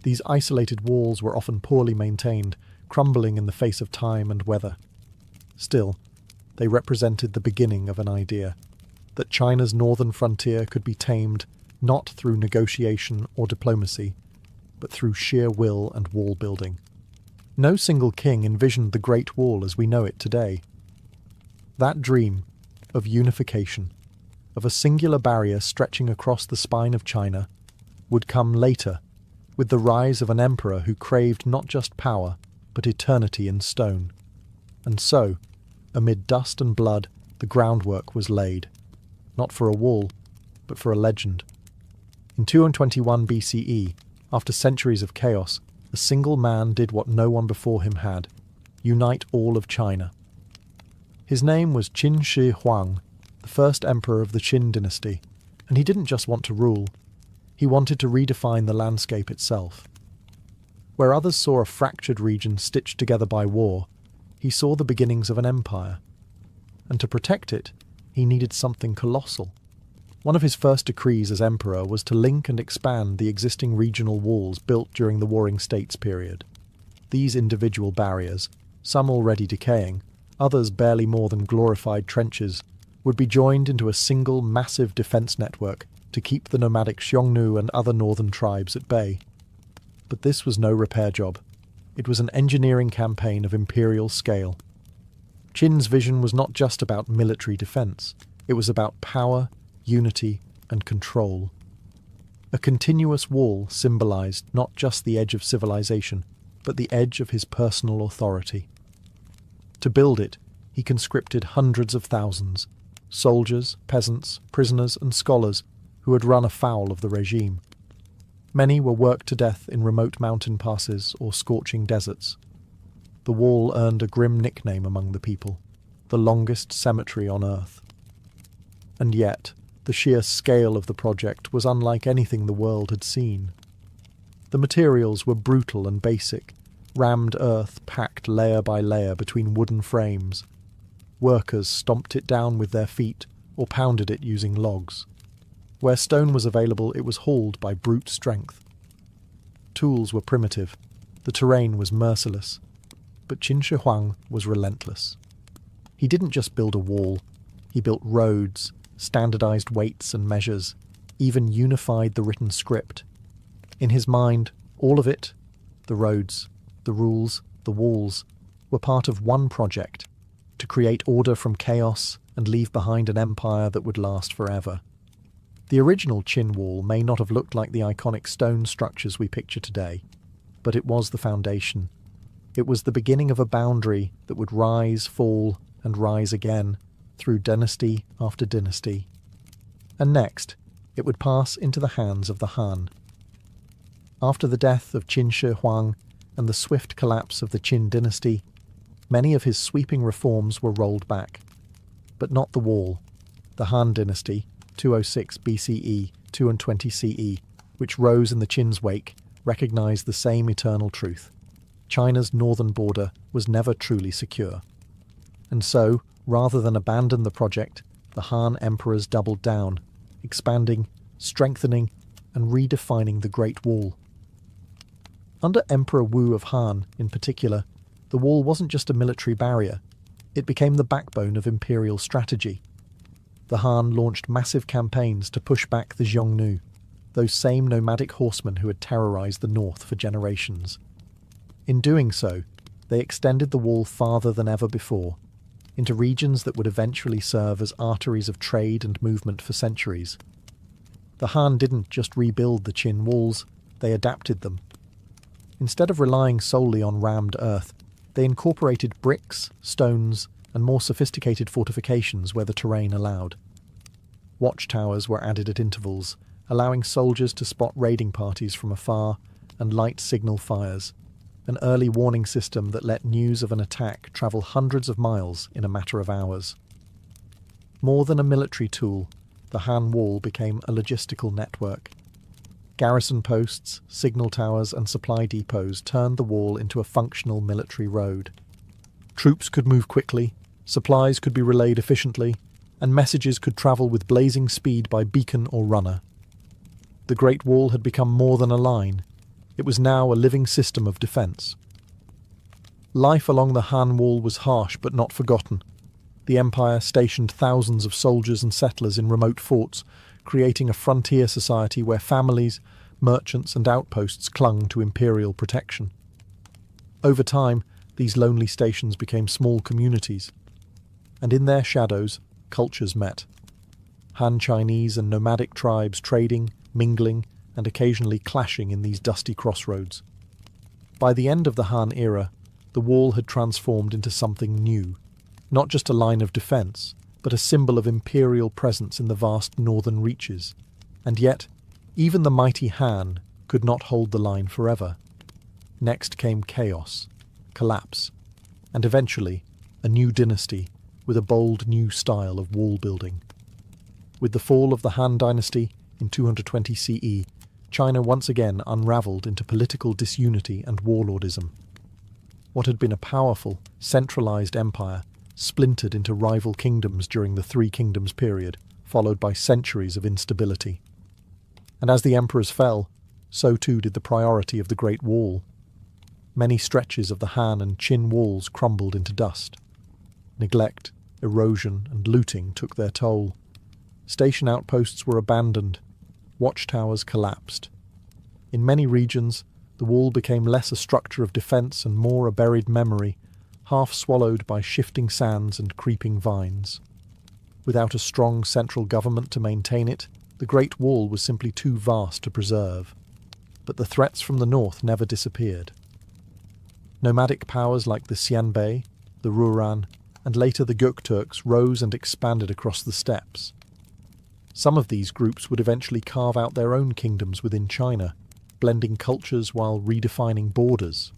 These isolated walls were often poorly maintained, crumbling in the face of time and weather. Still, they represented the beginning of an idea, that China's northern frontier could be tamed not through negotiation or diplomacy, but through sheer will and wall building. No single king envisioned the Great Wall as we know it today. That dream of unification, of a singular barrier stretching across the spine of China, would come later, with the rise of an emperor who craved not just power, but eternity in stone. And so, amid dust and blood, the groundwork was laid, not for a wall, but for a legend. In 221 BCE, after centuries of chaos, a single man did what no one before him had: unite all of China. His name was Qin Shi Huang, the first emperor of the Qin dynasty, and he didn't just want to rule. He wanted to redefine the landscape itself. Where others saw a fractured region stitched together by war, he saw the beginnings of an empire. And to protect it, he needed something colossal. One of his first decrees as emperor was to link and expand the existing regional walls built during the Warring States period. These individual barriers, some already decaying, others barely more than glorified trenches, would be joined into a single massive defence network to keep the nomadic Xiongnu and other northern tribes at bay. But this was no repair job. It was an engineering campaign of imperial scale. Qin's vision was not just about military defence. It was about power, unity, and control. A continuous wall symbolised not just the edge of civilization, but the edge of his personal authority. To build it, he conscripted hundreds of thousands, soldiers, peasants, prisoners, and scholars who had run afoul of the regime. Many were worked to death in remote mountain passes or scorching deserts. The wall earned a grim nickname among the people: the longest cemetery on earth. And yet, the sheer scale of the project was unlike anything the world had seen. The materials were brutal and basic, rammed earth packed layer by layer between wooden frames. Workers stomped it down with their feet or pounded it using logs. Where stone was available, it was hauled by brute strength. Tools were primitive. The terrain was merciless. But Qin Shi Huang was relentless. He didn't just build a wall. He built roads, standardized weights and measures, even unified the written script. In his mind, all of it, the roads, the rules, the walls, were part of one project: to create order from chaos and leave behind an empire that would last forever. The original Qin wall may not have looked like the iconic stone structures we picture today, but it was the foundation. It was the beginning of a boundary that would rise, fall, and rise again through dynasty after dynasty. And next, it would pass into the hands of the Han. After the death of Qin Shi Huang and the swift collapse of the Qin dynasty, many of his sweeping reforms were rolled back. But not the wall. The Han dynasty, 206 BCE, 220 CE, which rose in the Qin's wake, recognized the same eternal truth. China's northern border was never truly secure. And so, rather than abandon the project, the Han emperors doubled down, expanding, strengthening, and redefining the Great Wall. Under Emperor Wu of Han, in particular, the wall wasn't just a military barrier. It became the backbone of imperial strategy. The Han launched massive campaigns to push back the Xiongnu, those same nomadic horsemen who had terrorized the north for generations. In doing so, they extended the wall farther than ever before, into regions that would eventually serve as arteries of trade and movement for centuries. The Han didn't just rebuild the Qin walls, they adapted them. Instead of relying solely on rammed earth, they incorporated bricks, stones, and more sophisticated fortifications where the terrain allowed. Watchtowers were added at intervals, allowing soldiers to spot raiding parties from afar and light signal fires, an early warning system that let news of an attack travel hundreds of miles in a matter of hours. More than a military tool, the Han Wall became a logistical network. Garrison posts, signal towers, and supply depots turned the wall into a functional military road. Troops could move quickly, supplies could be relayed efficiently, and messages could travel with blazing speed by beacon or runner. The Great Wall had become more than a line. It was now a living system of defence. Life along the Han Wall was harsh but not forgotten. The Empire stationed thousands of soldiers and settlers in remote forts, creating a frontier society where families, merchants, and outposts clung to imperial protection. Over time, these lonely stations became small communities, and in their shadows, cultures met. Han Chinese and nomadic tribes trading, mingling, and occasionally clashing in these dusty crossroads. By the end of the Han era, the wall had transformed into something new, not just a line of defence, but a symbol of imperial presence in the vast northern reaches. And yet, even the mighty Han could not hold the line forever. Next came chaos, collapse, and eventually a new dynasty with a bold new style of wall building. With the fall of the Han dynasty in 220 CE, China once again unravelled into political disunity and warlordism. What had been a powerful, centralised empire splintered into rival kingdoms during the Three Kingdoms period, followed by centuries of instability. And as the emperors fell, so too did the priority of the Great Wall. Many stretches of the Han and Qin walls crumbled into dust. Neglect, erosion, and looting took their toll. Station outposts were abandoned. Watchtowers collapsed. In many regions, the wall became less a structure of defence and more a buried memory, half swallowed by shifting sands and creeping vines. Without a strong central government to maintain it, the Great Wall was simply too vast to preserve. But the threats from the north never disappeared. Nomadic powers like the Xianbei, the Rouran, and later the Gökturks rose and expanded across the steppes. Some of these groups would eventually carve out their own kingdoms within China, blending cultures while redefining borders.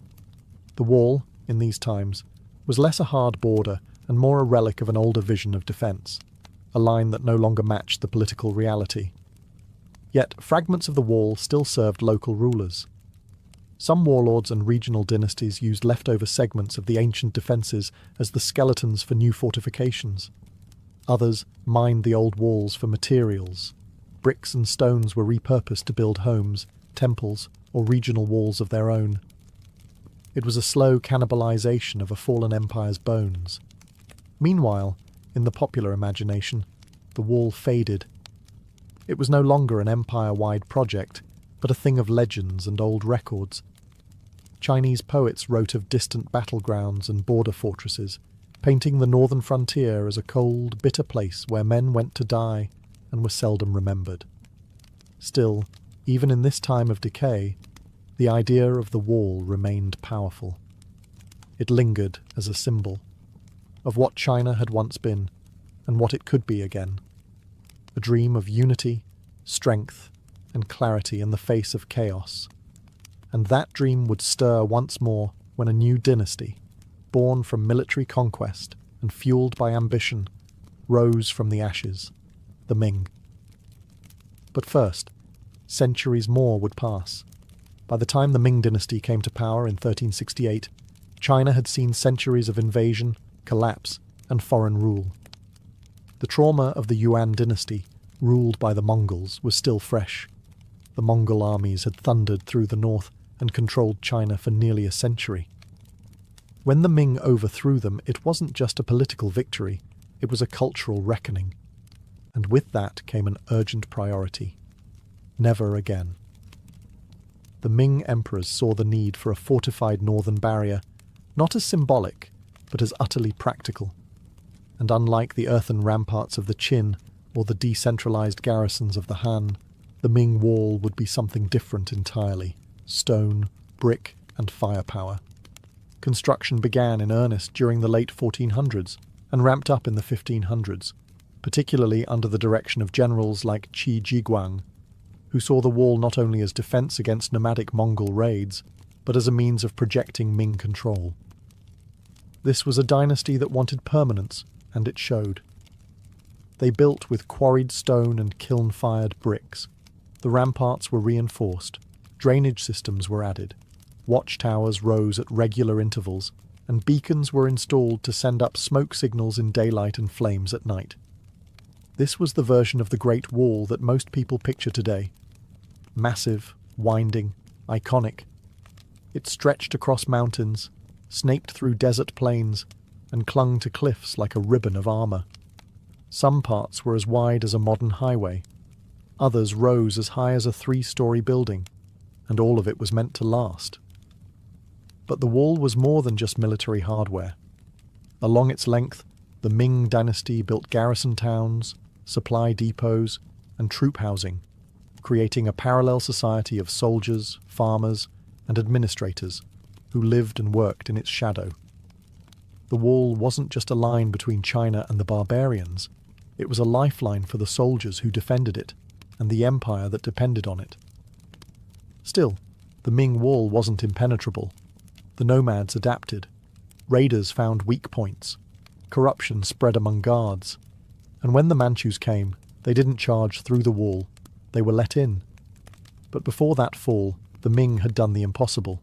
The wall, in these times, was less a hard border and more a relic of an older vision of defence, a line that no longer matched the political reality. Yet fragments of the wall still served local rulers. Some warlords and regional dynasties used leftover segments of the ancient defences as the skeletons for new fortifications. Others mined the old walls for materials. Bricks and stones were repurposed to build homes, temples, or regional walls of their own. It was a slow cannibalization of a fallen empire's bones. Meanwhile, in the popular imagination, the wall faded. It was no longer an empire-wide project, but a thing of legends and old records. Chinese poets wrote of distant battlegrounds and border fortresses, painting the northern frontier as a cold, bitter place where men went to die and were seldom remembered. Still, even in this time of decay, the idea of the wall remained powerful. It lingered as a symbol of what China had once been and what it could be again. A dream of unity, strength, and clarity in the face of chaos. And that dream would stir once more when a new dynasty, born from military conquest and fueled by ambition, rose from the ashes, the Ming. But first, centuries more would pass. By the time the Ming dynasty came to power in 1368, China had seen centuries of invasion, collapse, and foreign rule. The trauma of the Yuan dynasty, ruled by the Mongols, was still fresh. The Mongol armies had thundered through the north and controlled China for nearly a century. When the Ming overthrew them, it wasn't just a political victory, it was a cultural reckoning. And with that came an urgent priority. Never again. The Ming emperors saw the need for a fortified northern barrier, not as symbolic, but as utterly practical. And unlike the earthen ramparts of the Qin or the decentralized garrisons of the Han, the Ming wall would be something different entirely: stone, brick, and firepower. Construction began in earnest during the late 1400s and ramped up in the 1500s, particularly under the direction of generals like Qi Jiguang, who saw the wall not only as defence against nomadic Mongol raids, but as a means of projecting Ming control. This was a dynasty that wanted permanence, and it showed. They built with quarried stone and kiln-fired bricks. The ramparts were reinforced, drainage systems were added, watchtowers rose at regular intervals, and beacons were installed to send up smoke signals in daylight and flames at night. This was the version of the Great Wall that most people picture today. Massive, winding, iconic. It stretched across mountains, snaked through desert plains, and clung to cliffs like a ribbon of armour. Some parts were as wide as a modern highway. Others rose as high as a 3-story building, and all of it was meant to last. But the wall was more than just military hardware. Along its length, the Ming dynasty built garrison towns, supply depots, and troop housing, creating a parallel society of soldiers, farmers, and administrators, who lived and worked in its shadow. The wall wasn't just a line between China and the barbarians, it was a lifeline for the soldiers who defended it and the empire that depended on it. Still, the Ming Wall wasn't impenetrable. The nomads adapted. Raiders found weak points. Corruption spread among guards. And when the Manchus came, they didn't charge through the wall. They were let in. But before that fall, the Ming had done the impossible.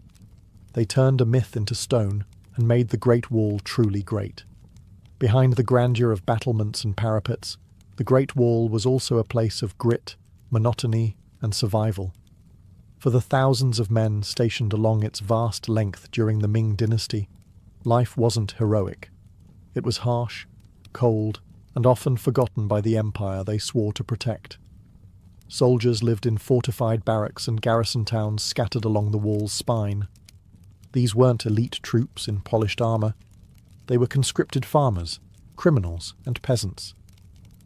They turned a myth into stone and made the Great Wall truly great. Behind the grandeur of battlements and parapets, the Great Wall was also a place of grit, monotony, and survival. For the thousands of men stationed along its vast length during the Ming dynasty, life wasn't heroic. It was harsh, cold, and often forgotten by the empire they swore to protect. Soldiers lived in fortified barracks and garrison towns scattered along the wall's spine. These weren't elite troops in polished armour. They were conscripted farmers, criminals, and peasants.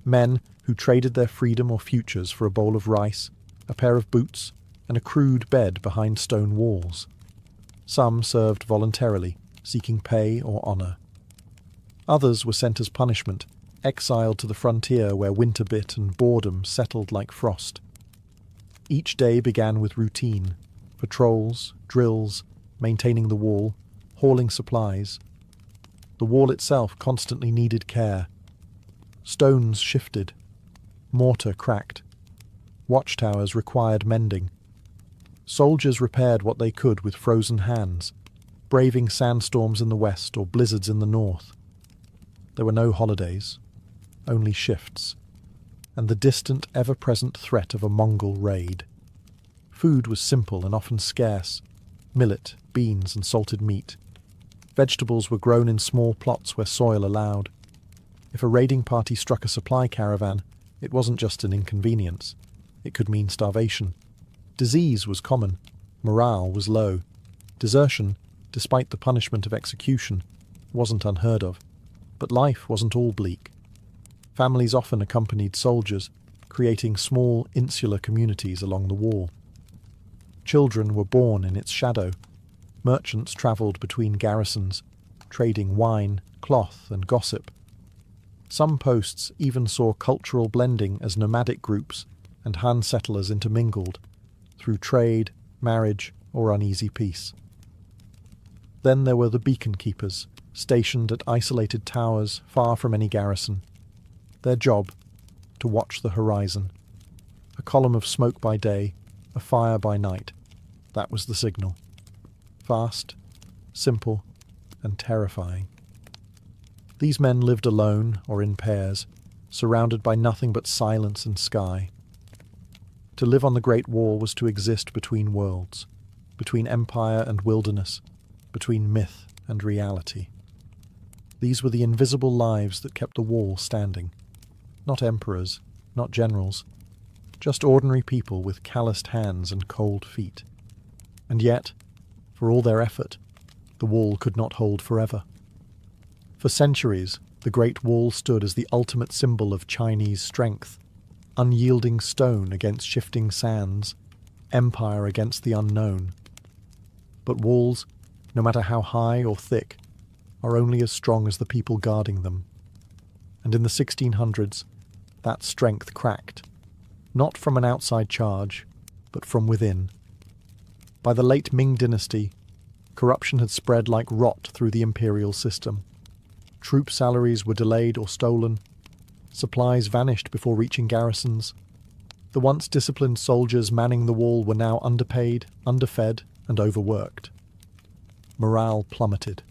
Men who traded their freedom or futures for a bowl of rice, a pair of boots, and a crude bed behind stone walls. Some served voluntarily, seeking pay or honour. Others were sent as punishment, exiled to the frontier where winter bit and boredom settled like frost. Each day began with routine: patrols, drills, maintaining the wall, hauling supplies. The wall itself constantly needed care. Stones shifted. Mortar cracked. Watchtowers required mending. Soldiers repaired what they could with frozen hands, braving sandstorms in the west or blizzards in the north. There were no holidays, only shifts, and the distant, ever-present threat of a Mongol raid. Food was simple and often scarce: millet, beans, and salted meat. Vegetables were grown in small plots where soil allowed. If a raiding party struck a supply caravan, it wasn't just an inconvenience. It could mean starvation. Disease was common. Morale was low. Desertion, despite the punishment of execution, wasn't unheard of. But life wasn't all bleak. Families often accompanied soldiers, creating small, insular communities along the wall. Children were born in its shadow. Merchants travelled between garrisons, trading wine, cloth, and gossip. Some posts even saw cultural blending as nomadic groups and Han settlers intermingled, through trade, marriage, or uneasy peace. Then there were the beacon keepers, stationed at isolated towers far from any garrison. Their job, to watch the horizon. A column of smoke by day, a fire by night. That was the signal. Fast, simple, and terrifying. These men lived alone or in pairs, surrounded by nothing but silence and sky. To live on the Great Wall was to exist between worlds, between empire and wilderness, between myth and reality. These were the invisible lives that kept the wall standing. Not emperors, not generals, just ordinary people with calloused hands and cold feet. And yet, for all their effort, the wall could not hold forever. For centuries, the Great Wall stood as the ultimate symbol of Chinese strength: unyielding stone against shifting sands, empire against the unknown. But walls, no matter how high or thick, are only as strong as the people guarding them. And in the 1600s, that strength cracked, not from an outside charge, but from within. By the late Ming dynasty, corruption had spread like rot through the imperial system. Troop salaries were delayed or stolen. Supplies vanished before reaching garrisons. The once disciplined soldiers manning the wall were now underpaid, underfed, and overworked. Morale plummeted.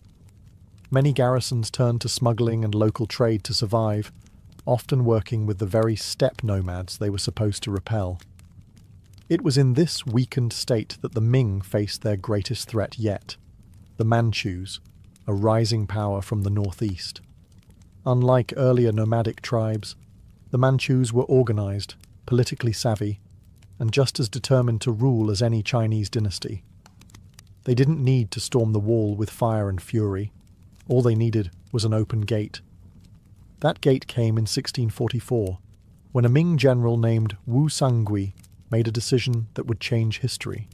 Many garrisons turned to smuggling and local trade to survive, often working with the very steppe nomads they were supposed to repel. It was in this weakened state that the Ming faced their greatest threat yet: the Manchus, a rising power from the northeast. Unlike earlier nomadic tribes, the Manchus were organized, politically savvy, and just as determined to rule as any Chinese dynasty. They didn't need to storm the wall with fire and fury. All they needed was an open gate. That gate came in 1644, when a Ming general named Wu Sangui made a decision that would change history.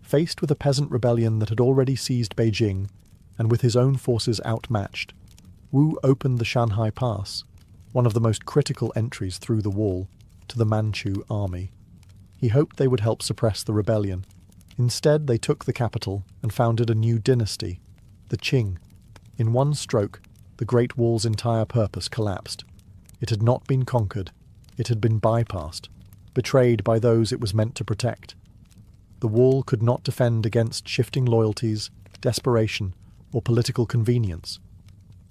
Faced with a peasant rebellion that had already seized Beijing, and with his own forces outmatched, Wu opened the Shanhai Pass, one of the most critical entries through the wall, to the Manchu army. He hoped they would help suppress the rebellion. Instead, they took the capital and founded a new dynasty, the Qing. In one stroke, the Great Wall's entire purpose collapsed. It had not been conquered. It had been bypassed, betrayed by those it was meant to protect. The wall could not defend against shifting loyalties, desperation, or political convenience.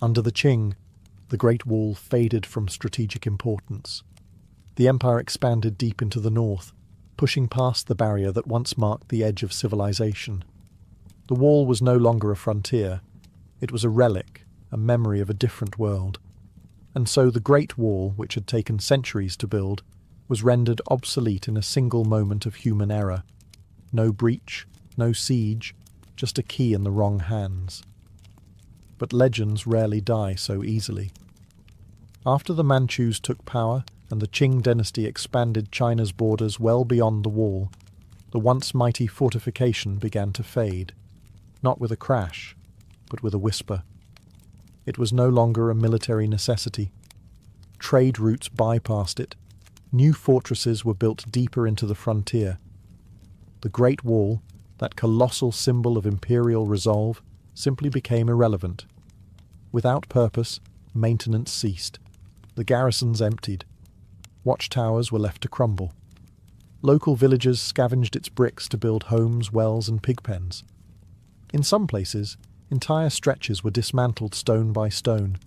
Under the Qing, the Great Wall faded from strategic importance. The empire expanded deep into the north, pushing past the barrier that once marked the edge of civilization. The wall was no longer a frontier. It was a relic, a memory of a different world. And so the Great Wall, which had taken centuries to build, was rendered obsolete in a single moment of human error. No breach, no siege, just a key in the wrong hands. But legends rarely die so easily. After the Manchus took power and the Qing dynasty expanded China's borders well beyond the wall, the once mighty fortification began to fade, not with a crash, but with a whisper. It was no longer a military necessity. Trade routes bypassed it. New fortresses were built deeper into the frontier. The Great Wall, that colossal symbol of imperial resolve, simply became irrelevant. Without purpose, maintenance ceased. The garrisons emptied. Watchtowers were left to crumble. Local villagers scavenged its bricks to build homes, wells, and pig pens. In some places, entire stretches were dismantled stone by stone,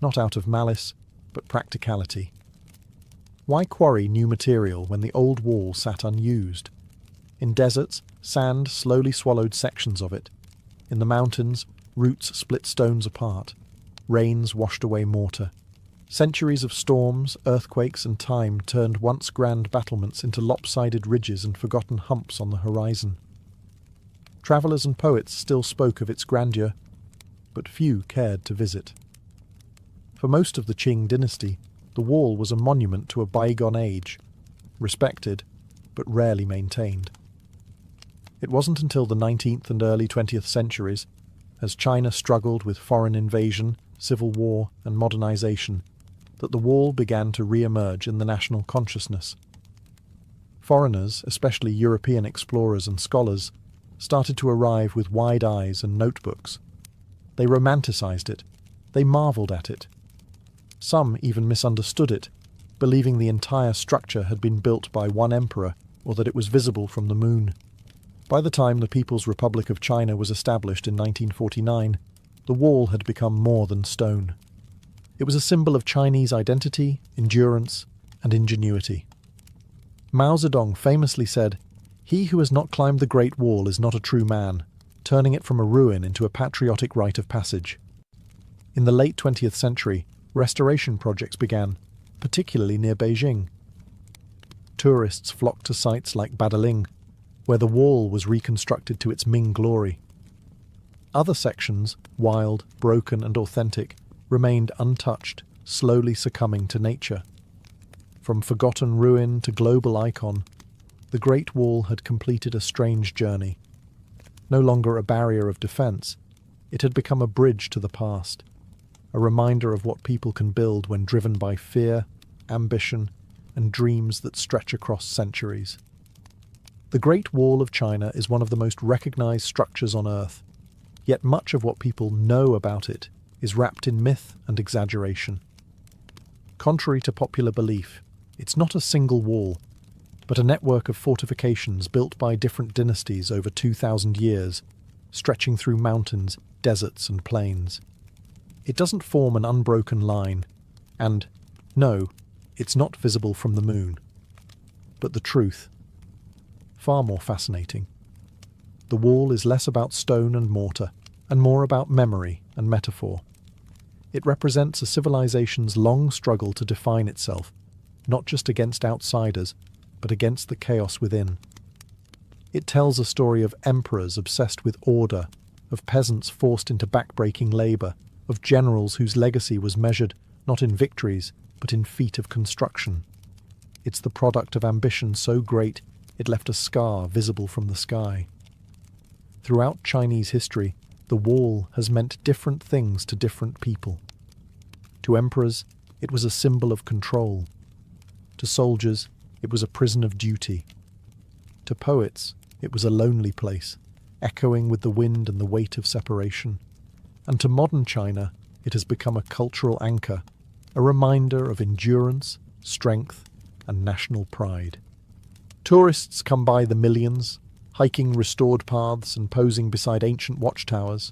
not out of malice, but practicality. Why quarry new material when the old wall sat unused? In deserts, sand slowly swallowed sections of it. In the mountains, roots split stones apart. Rains washed away mortar. Centuries of storms, earthquakes, and time turned once grand battlements into lopsided ridges and forgotten humps on the horizon. Travellers and poets still spoke of its grandeur, but few cared to visit. For most of the Qing dynasty, the wall was a monument to a bygone age, respected, but rarely maintained. It wasn't until the 19th and early 20th centuries, as China struggled with foreign invasion, civil war, and modernization, that the wall began to re-emerge in the national consciousness. Foreigners, especially European explorers and scholars, started to arrive with wide eyes and notebooks. They romanticized it. They marveled at it. Some even misunderstood it, believing the entire structure had been built by one emperor or that it was visible from the moon. By the time the People's Republic of China was established in 1949, the wall had become more than stone. It was a symbol of Chinese identity, endurance, and ingenuity. Mao Zedong famously said, "He who has not climbed the Great Wall is not a true man," turning it from a ruin into a patriotic rite of passage. In the late 20th century, restoration projects began, particularly near Beijing. Tourists flocked to sites like Badaling, where the wall was reconstructed to its Ming glory. Other sections, wild, broken, and authentic, remained untouched, slowly succumbing to nature. From forgotten ruin to global icon, the Great Wall had completed a strange journey. No longer a barrier of defense, it had become a bridge to the past, a reminder of what people can build when driven by fear, ambition, and dreams that stretch across centuries. The Great Wall of China is one of the most recognized structures on Earth, yet much of what people know about it is wrapped in myth and exaggeration. Contrary to popular belief, it's not a single wall, but a network of fortifications built by different dynasties over 2,000 years, stretching through mountains, deserts, and plains. It doesn't form an unbroken line, and, no, it's not visible from the moon. But the truth, far more fascinating. The wall is less about stone and mortar, and more about memory and metaphor. It represents a civilization's long struggle to define itself, not just against outsiders, but against the chaos within. It tells a story of emperors obsessed with order, of peasants forced into backbreaking labor, of generals whose legacy was measured not in victories, but in feat of construction. It's the product of ambition so great it left a scar visible from the sky. Throughout Chinese history, the wall has meant different things to different people. To emperors, it was a symbol of control. To soldiers, it was a prison of duty. To poets, it was a lonely place, echoing with the wind and the weight of separation. And to modern China, it has become a cultural anchor, a reminder of endurance, strength, and national pride. Tourists come by the millions, hiking restored paths and posing beside ancient watchtowers.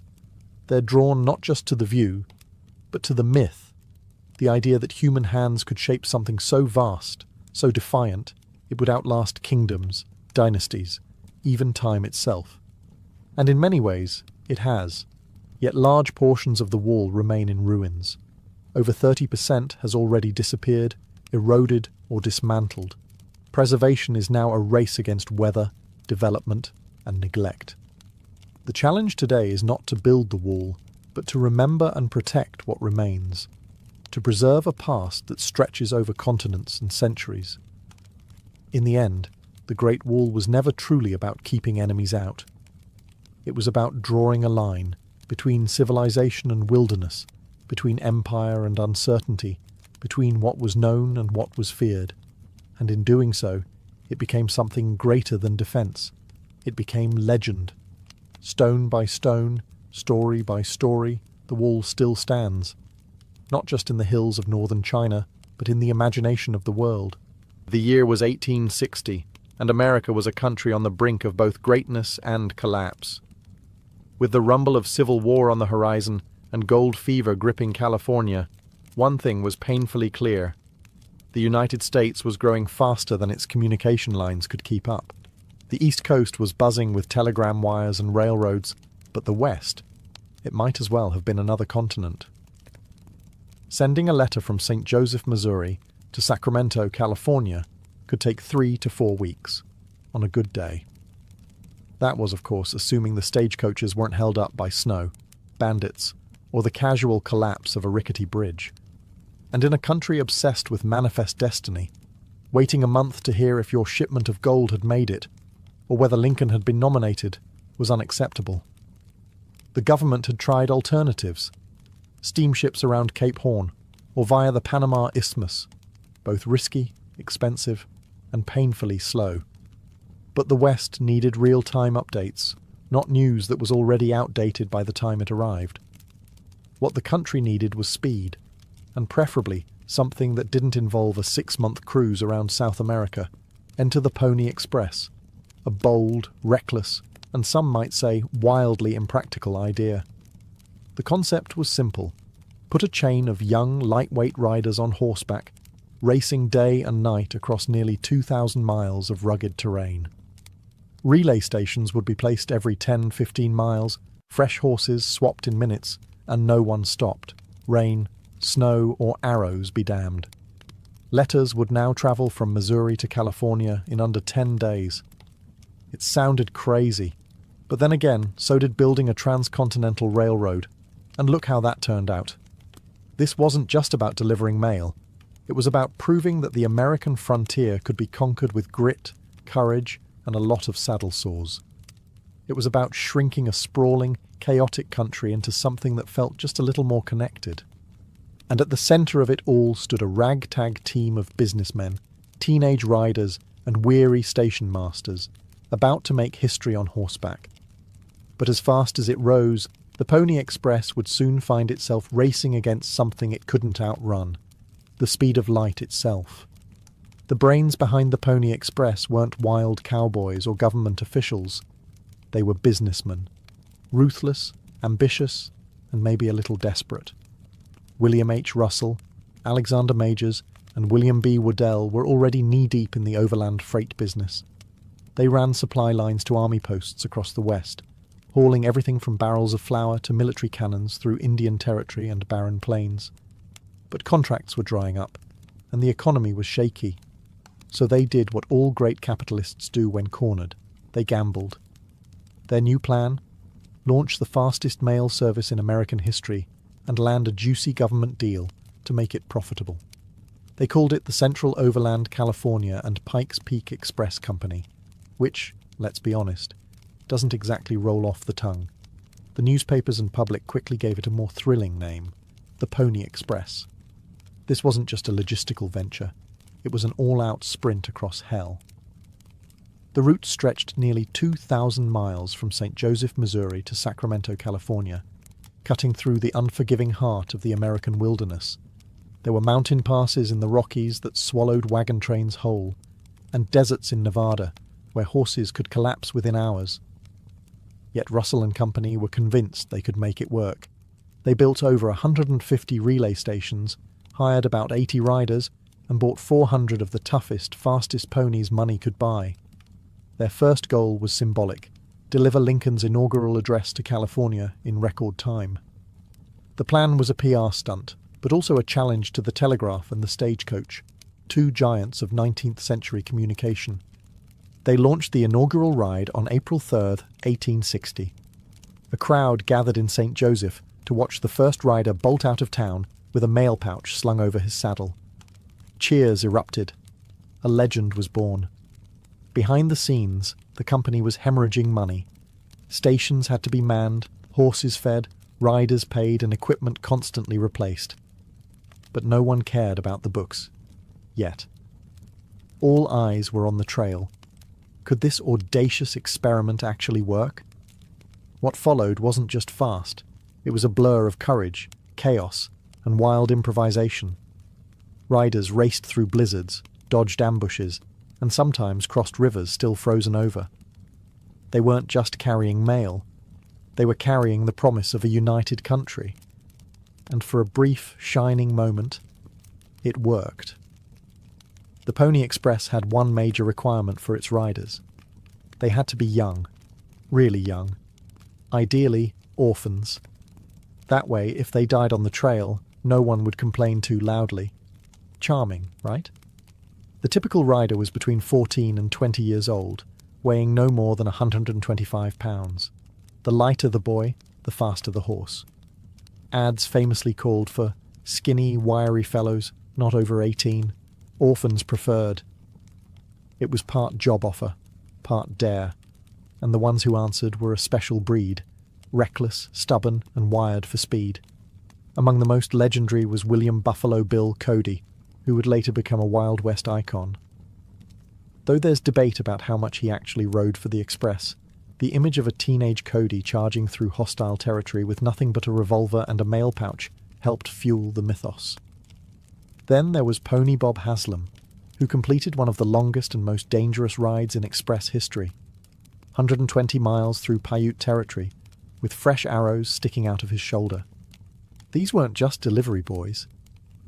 They're drawn not just to the view, but to the myth, the idea that human hands could shape something so vast, so defiant, it would outlast kingdoms, dynasties, even time itself. And in many ways, it has. Yet large portions of the wall remain in ruins. Over 30% has already disappeared, eroded, or dismantled. Preservation is now a race against weather, development, and neglect. The challenge today is not to build the wall, but to remember and protect what remains, to preserve a past that stretches over continents and centuries. In the end, the Great Wall was never truly about keeping enemies out. It was about drawing a line between civilization and wilderness, between empire and uncertainty, between what was known and what was feared. And in doing so, it became something greater than defense. It became legend. Stone by stone, story by story, the wall still stands. Not just in the hills of northern China, but in the imagination of the world. The year was 1860, and America was a country on the brink of both greatness and collapse. With the rumble of civil war on the horizon and gold fever gripping California, one thing was painfully clear. The United States was growing faster than its communication lines could keep up. The East Coast was buzzing with telegram wires and railroads, but the West, it might as well have been another continent. Sending a letter from St. Joseph, Missouri, to Sacramento, California, could take 3 to 4 weeks, on a good day. That was, of course, assuming the stagecoaches weren't held up by snow, bandits, or the casual collapse of a rickety bridge. And in a country obsessed with manifest destiny, waiting a month to hear if your shipment of gold had made it, or whether Lincoln had been nominated, was unacceptable. The government had tried alternatives, steamships around Cape Horn, or via the Panama Isthmus, both risky, expensive, and painfully slow. But the West needed real-time updates, not news that was already outdated by the time it arrived. What the country needed was speed, and preferably something that didn't involve a 6-month cruise around South America. Enter the Pony Express, a bold, reckless, and some might say wildly impractical idea. The concept was simple. Put a chain of young, lightweight riders on horseback, racing day and night across nearly 2,000 miles of rugged terrain. Relay stations would be placed every 10-15 miles, fresh horses swapped in minutes, and no one stopped. Rain, snow, or arrows be damned. Letters would now travel from Missouri to California in under 10 days. It sounded crazy, but then again, so did building a transcontinental railroad, and look how that turned out. This wasn't just about delivering mail. It was about proving that the American frontier could be conquered with grit, courage, and a lot of saddle sores. It was about shrinking a sprawling, chaotic country into something that felt just a little more connected. And at the centre of it all stood a ragtag team of businessmen, teenage riders, and weary station masters, about to make history on horseback. But as fast as it rose, the Pony Express would soon find itself racing against something it couldn't outrun, the speed of light itself. The brains behind the Pony Express weren't wild cowboys or government officials. They were businessmen, ruthless, ambitious, and maybe a little desperate. William H. Russell, Alexander Majors, and William B. Waddell were already knee-deep in the overland freight business. They ran supply lines to army posts across the West, hauling everything from barrels of flour to military cannons through Indian territory and barren plains. But contracts were drying up, and the economy was shaky. So they did what all great capitalists do when cornered. They gambled. Their new plan? Launch the fastest mail service in American history and land a juicy government deal to make it profitable. They called it the Central Overland California and Pikes Peak Express Company, which, let's be honest, doesn't exactly roll off the tongue. The newspapers and public quickly gave it a more thrilling name, the Pony Express. This wasn't just a logistical venture, it was an all-out sprint across hell. The route stretched nearly 2,000 miles from St. Joseph, Missouri to Sacramento, California, cutting through the unforgiving heart of the American wilderness. There were mountain passes in the Rockies that swallowed wagon trains whole, and deserts in Nevada where horses could collapse within hours. Yet Russell and Company were convinced they could make it work. They built over 150 relay stations, hired about 80 riders, and bought 400 of the toughest, fastest ponies money could buy. Their first goal was symbolic: deliver Lincoln's inaugural address to California in record time. The plan was a PR stunt, but also a challenge to the telegraph and the stagecoach, two giants of 19th century communication. They launched the inaugural ride on April 3rd, 1860. A crowd gathered in St. Joseph to watch the first rider bolt out of town with a mail pouch slung over his saddle. Cheers erupted. A legend was born. Behind the scenes, the company was hemorrhaging money. Stations had to be manned, horses fed, riders paid, and equipment constantly replaced. But no one cared about the books. Yet. All eyes were on the trail. Could this audacious experiment actually work? What followed wasn't just fast. It was a blur of courage, chaos, and wild improvisation. Riders raced through blizzards, dodged ambushes, and sometimes crossed rivers still frozen over. They weren't just carrying mail. They were carrying the promise of a united country. And for a brief, shining moment, it worked. The Pony Express had one major requirement for its riders. They had to be young, really young. Ideally, orphans. That way, if they died on the trail, no one would complain too loudly. Charming, right? The typical rider was between 14 and 20 years old, weighing no more than 125 pounds. The lighter the boy, the faster the horse. Ads famously called for skinny, wiry fellows, not over 18, orphans preferred. It was part job offer, part dare, and the ones who answered were a special breed, reckless, stubborn, and wired for speed. Among the most legendary was William Buffalo Bill Cody, who would later become a Wild West icon. Though there's debate about how much he actually rode for the Express, the image of a teenage Cody charging through hostile territory with nothing but a revolver and a mail pouch helped fuel the mythos. Then there was Pony Bob Haslam, who completed one of the longest and most dangerous rides in Express history, 120 miles through Paiute territory, with fresh arrows sticking out of his shoulder. These weren't just delivery boys.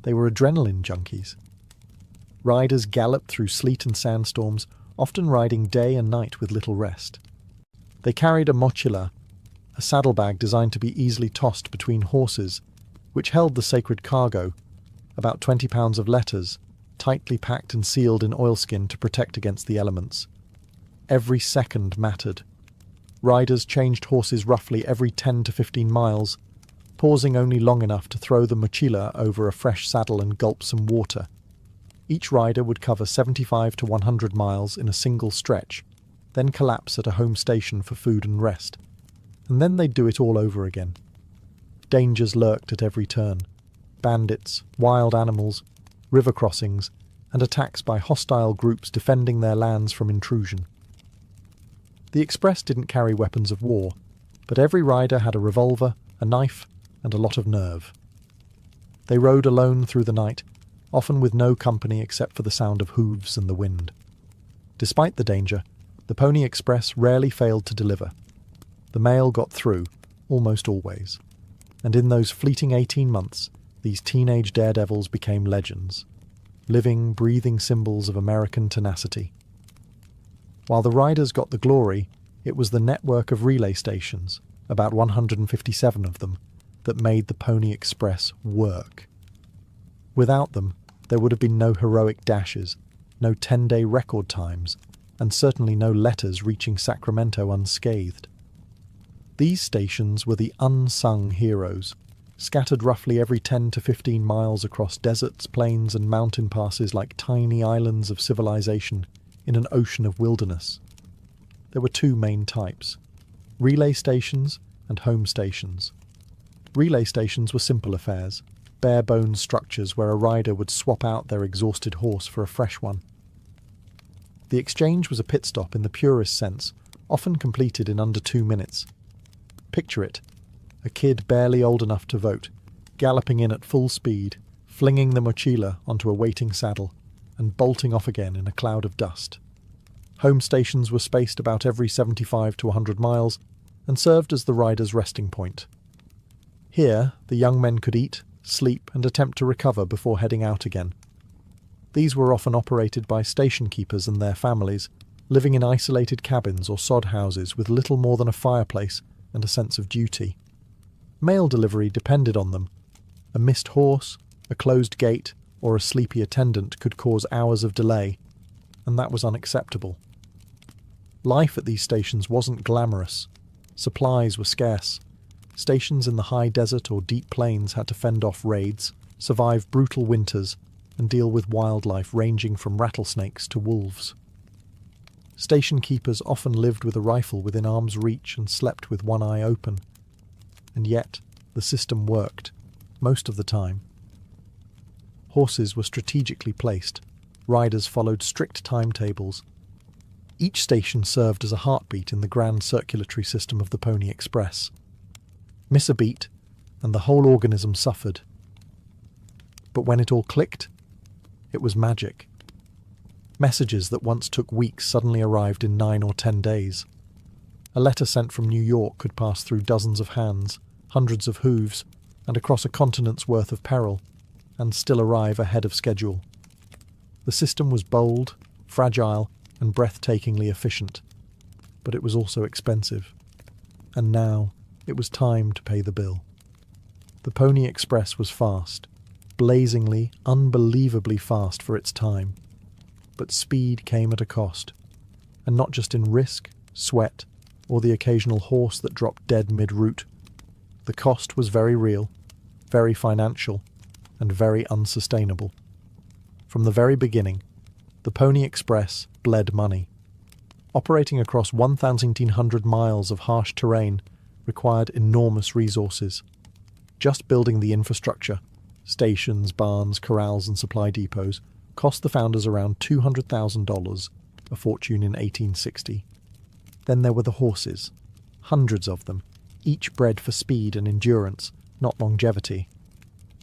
They were adrenaline junkies. Riders galloped through sleet and sandstorms, often riding day and night with little rest. They carried a mochila, a saddlebag designed to be easily tossed between horses, which held the sacred cargo, about 20 pounds of letters, tightly packed and sealed in oilskin to protect against the elements. Every second mattered. Riders changed horses roughly every 10 to 15 miles, pausing only long enough to throw the mochila over a fresh saddle and gulp some water. Each rider would cover 75 to 100 miles in a single stretch, then collapse at a home station for food and rest. And then they'd do it all over again. Dangers lurked at every turn. Bandits, wild animals, river crossings, and attacks by hostile groups defending their lands from intrusion. The Express didn't carry weapons of war, but every rider had a revolver, a knife, and a lot of nerve. They rode alone through the night, often with no company except for the sound of hooves and the wind. Despite the danger, the Pony Express rarely failed to deliver. The mail got through, almost always. And in those fleeting 18 months, these teenage daredevils became legends, living, breathing symbols of American tenacity. While the riders got the glory, it was the network of relay stations, about 157 of them, that made the Pony Express work. Without them, there would have been no heroic dashes, no 10-day record times, and certainly no letters reaching Sacramento unscathed. These stations were the unsung heroes, scattered roughly every 10 to 15 miles across deserts, plains, and mountain passes like tiny islands of civilization in an ocean of wilderness. There were two main types: relay stations and home stations. Relay stations were simple affairs, bare-bones structures where a rider would swap out their exhausted horse for a fresh one. The exchange was a pit stop in the purest sense, often completed in under 2 minutes. Picture it, a kid barely old enough to vote, galloping in at full speed, flinging the mochila onto a waiting saddle, and bolting off again in a cloud of dust. Home stations were spaced about every 75 to 100 miles and served as the rider's resting point. Here, the young men could eat, sleep, and attempt to recover before heading out again. These were often operated by station keepers and their families, living in isolated cabins or sod houses with little more than a fireplace and a sense of duty. Mail delivery depended on them. A missed horse, a closed gate, or a sleepy attendant could cause hours of delay, and that was unacceptable. Life at these stations wasn't glamorous. Supplies were scarce. Stations in the high desert or deep plains had to fend off raids, survive brutal winters, and deal with wildlife ranging from rattlesnakes to wolves. Station keepers often lived with a rifle within arm's reach and slept with one eye open. And yet, the system worked, most of the time. Horses were strategically placed. Riders followed strict timetables. Each station served as a heartbeat in the grand circulatory system of the Pony Express. Miss a beat, and the whole organism suffered. But when it all clicked, it was magic. Messages that once took weeks suddenly arrived in 9 or 10 days. A letter sent from New York could pass through dozens of hands, hundreds of hooves, and across a continent's worth of peril, and still arrive ahead of schedule. The system was bold, fragile, and breathtakingly efficient, but it was also expensive. And now it was time to pay the bill. The Pony Express was fast, blazingly, unbelievably fast for its time. But speed came at a cost, and not just in risk, sweat, or the occasional horse that dropped dead mid-route. The cost was very real, very financial, and very unsustainable. From the very beginning, the Pony Express bled money. Operating across 1,800 miles of harsh terrain required enormous resources. Just building the infrastructure, stations, barns, corrals, and supply depots, cost the founders around $200,000, a fortune in 1860. Then there were the horses, hundreds of them, each bred for speed and endurance, not longevity.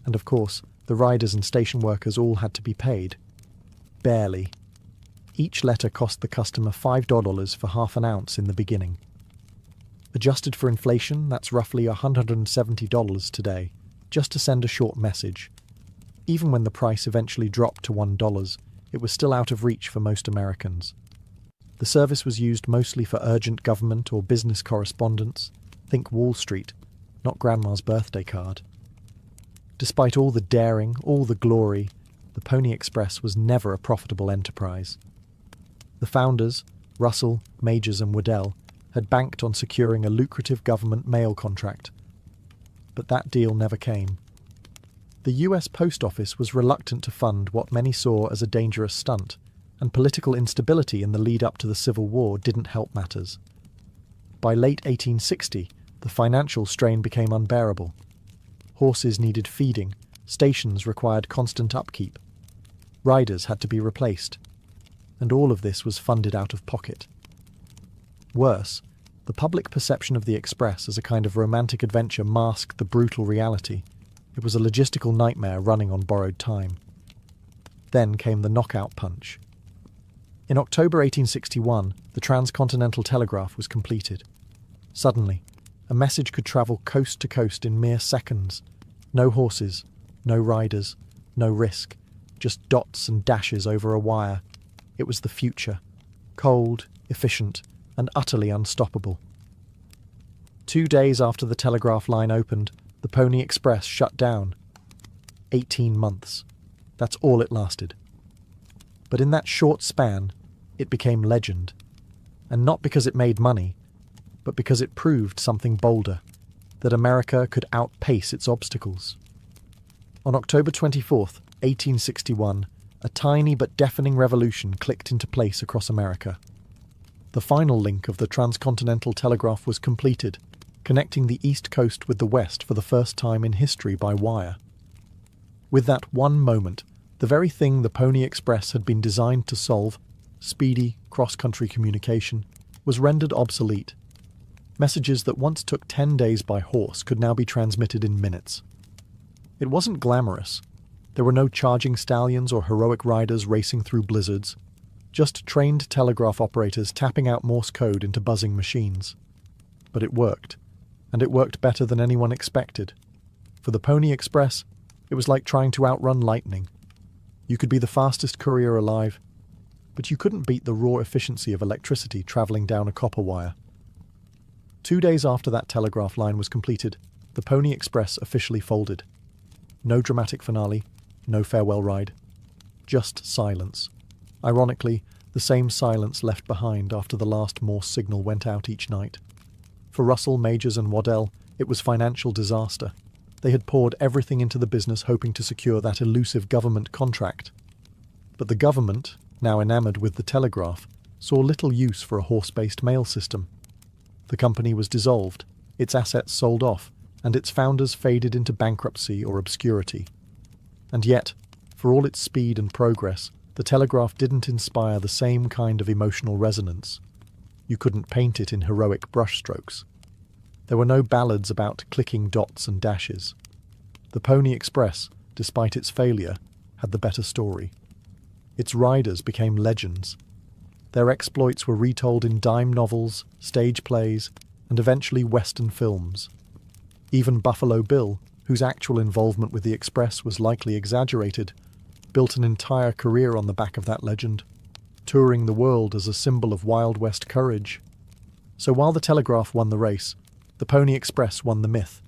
And of course, the riders and station workers all had to be paid. Barely. Each letter cost the customer $5 for half an ounce in the beginning. Adjusted for inflation, that's roughly $170 today, just to send a short message. Even when the price eventually dropped to $1, it was still out of reach for most Americans. The service was used mostly for urgent government or business correspondence. Think Wall Street, not Grandma's birthday card. Despite all the daring, all the glory, the Pony Express was never a profitable enterprise. The founders, Russell, Majors and Waddell, had banked on securing a lucrative government mail contract. But that deal never came. The US Post Office was reluctant to fund what many saw as a dangerous stunt, and political instability in the lead-up to the Civil War didn't help matters. By late 1860, the financial strain became unbearable. Horses needed feeding, stations required constant upkeep. Riders had to be replaced, and all of this was funded out of pocket. Worse, the public perception of the Express as a kind of romantic adventure masked the brutal reality. It was a logistical nightmare running on borrowed time. Then came the knockout punch. In October 1861, the transcontinental telegraph was completed. Suddenly, a message could travel coast to coast in mere seconds. No horses, no riders, no risk, just dots and dashes over a wire. It was the future, cold, efficient, and utterly unstoppable. 2 days after the telegraph line opened, the Pony Express shut down. 18 months. That's all it lasted. But in that short span, it became legend. And not because it made money, but because it proved something bolder, that America could outpace its obstacles. On October 24th, 1861, a tiny but deafening revolution clicked into place across America. The final link of the transcontinental telegraph was completed, connecting the East Coast with the West for the first time in history by wire. With that one moment, the very thing the Pony Express had been designed to solve, speedy cross-country communication, was rendered obsolete. Messages that once took 10 days by horse could now be transmitted in minutes. It wasn't glamorous. There were no charging stallions or heroic riders racing through blizzards, just trained telegraph operators tapping out Morse code into buzzing machines. But it worked, and it worked better than anyone expected. For the Pony Express, it was like trying to outrun lightning. You could be the fastest courier alive, but you couldn't beat the raw efficiency of electricity travelling down a copper wire. 2 days after that telegraph line was completed, the Pony Express officially folded. No dramatic finale, no farewell ride. Just silence. Ironically, the same silence left behind after the last Morse signal went out each night. For Russell, Majors and Waddell, it was financial disaster. They had poured everything into the business hoping to secure that elusive government contract. But the government, now enamoured with the telegraph, saw little use for a horse-based mail system. The company was dissolved, its assets sold off, and its founders faded into bankruptcy or obscurity. And yet, for all its speed and progress, the telegraph didn't inspire the same kind of emotional resonance. You couldn't paint it in heroic brushstrokes. There were no ballads about clicking dots and dashes. The Pony Express, despite its failure, had the better story. Its riders became legends. Their exploits were retold in dime novels, stage plays, and eventually Western films. Even Buffalo Bill, whose actual involvement with the Express was likely exaggerated, built an entire career on the back of that legend, touring the world as a symbol of Wild West courage. So while the telegraph won the race, the Pony Express won the myth.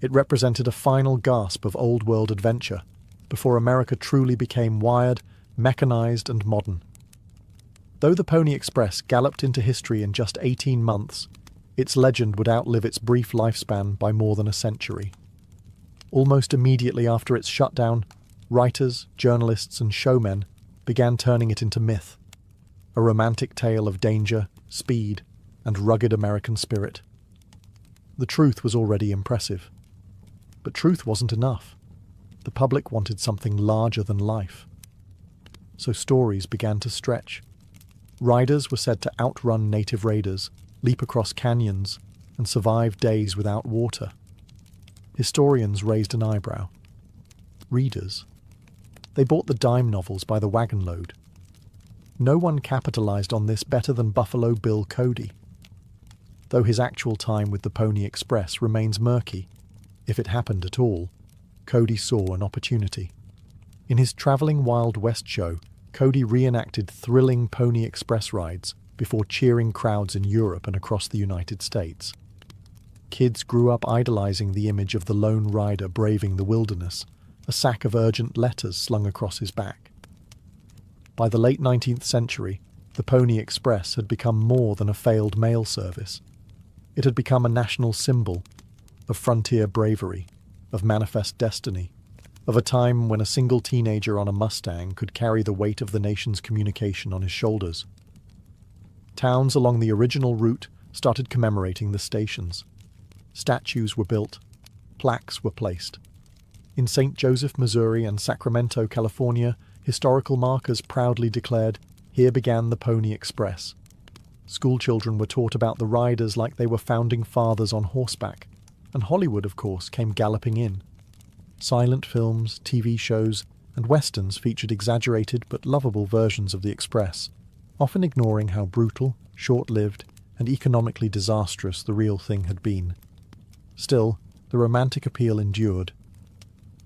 It represented a final gasp of old-world adventure, before America truly became wired, mechanized and modern. Though the Pony Express galloped into history in just 18 months, its legend would outlive its brief lifespan by more than a century. Almost immediately after its shutdown, writers, journalists and showmen began turning it into myth, a romantic tale of danger, speed, and rugged American spirit. The truth was already impressive. But truth wasn't enough. The public wanted something larger than life. So stories began to stretch. Riders were said to outrun native raiders, leap across canyons, and survive days without water. Historians raised an eyebrow. Readers? They bought the dime novels by the wagon load. No one capitalized on this better than Buffalo Bill Cody. Though his actual time with the Pony Express remains murky, if it happened at all, Cody saw an opportunity. In his travelling Wild West show, Cody reenacted thrilling Pony Express rides before cheering crowds in Europe and across the United States. Kids grew up idolizing the image of the lone rider braving the wilderness, a sack of urgent letters slung across his back. By the late 19th century, the Pony Express had become more than a failed mail service. It had become a national symbol of frontier bravery, of manifest destiny, of a time when a single teenager on a Mustang could carry the weight of the nation's communication on his shoulders. Towns along the original route started commemorating the stations. Statues were built, plaques were placed. In St. Joseph, Missouri and Sacramento, California, historical markers proudly declared, "Here began the Pony Express." Schoolchildren were taught about the riders like they were founding fathers on horseback, and Hollywood, of course, came galloping in. Silent films, TV shows, and westerns featured exaggerated but lovable versions of the Express, often ignoring how brutal, short-lived, and economically disastrous the real thing had been. Still, the romantic appeal endured.